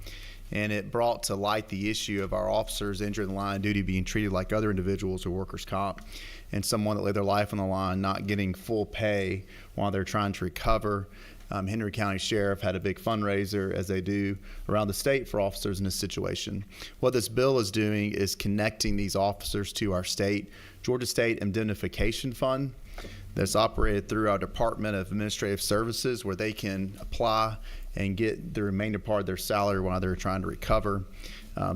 And it brought to light the issue of our officers injured in the line of duty being treated like other individuals or workers' comp, and someone that laid their life on the line not getting full pay while they're trying to recover Henry County Sheriff had a big fundraiser, as they do around the state, for officers in this situation. What this bill is doing is connecting these officers to our state Georgia State Indemnification Fund that's operated through our Department of Administrative Services, where they can apply and get the remainder part of their salary while they're trying to recover.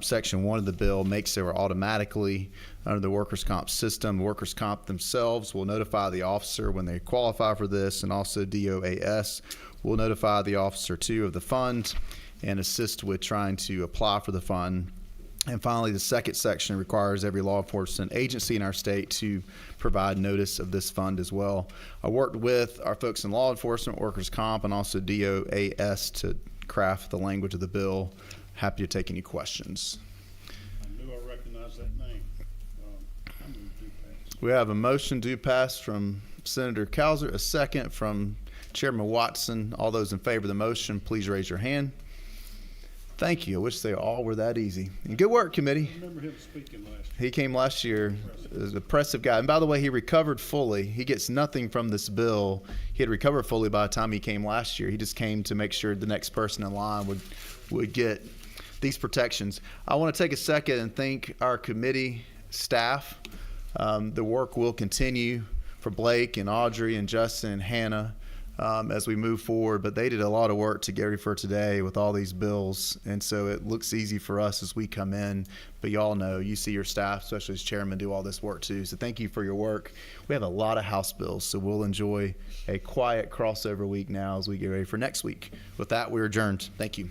Section 1 of the bill makes it automatically under the workers' comp system. Workers' comp themselves will notify the officer when they qualify for this, and also DOAS will notify the officer too of the fund and assist with trying to apply for the fund. And finally, the second section requires every law enforcement agency in our state to provide notice of this fund as well. I worked with our folks in law enforcement, workers' comp, and also DOAS to craft the language of the bill. Happy to take any questions. I knew I recognized that name. I move to pass. We have a motion to pass from Senator Cowser, a second from Chairman Watson. All those in favor of the motion, please raise your hand. Thank you. I wish they all were that easy. And good work, committee. I remember him speaking last year. He came last year. An impressive guy. And by the way, he recovered fully. He gets nothing from this bill. He had recovered fully by the time he came last year. He just came to make sure the next person in line would get these protections. I want to take a second and thank our committee staff. The work will continue for Blake and Audrey and Justin and Hannah as we move forward, but they did a lot of work to get ready for today with all these bills, and so it looks easy for us as we come in, but y'all know, you see your staff, especially as chairman, do all this work too, so thank you for your work. We have a lot of House bills, so we'll enjoy a quiet crossover week now as we get ready for next week. With that, we're adjourned. Thank you.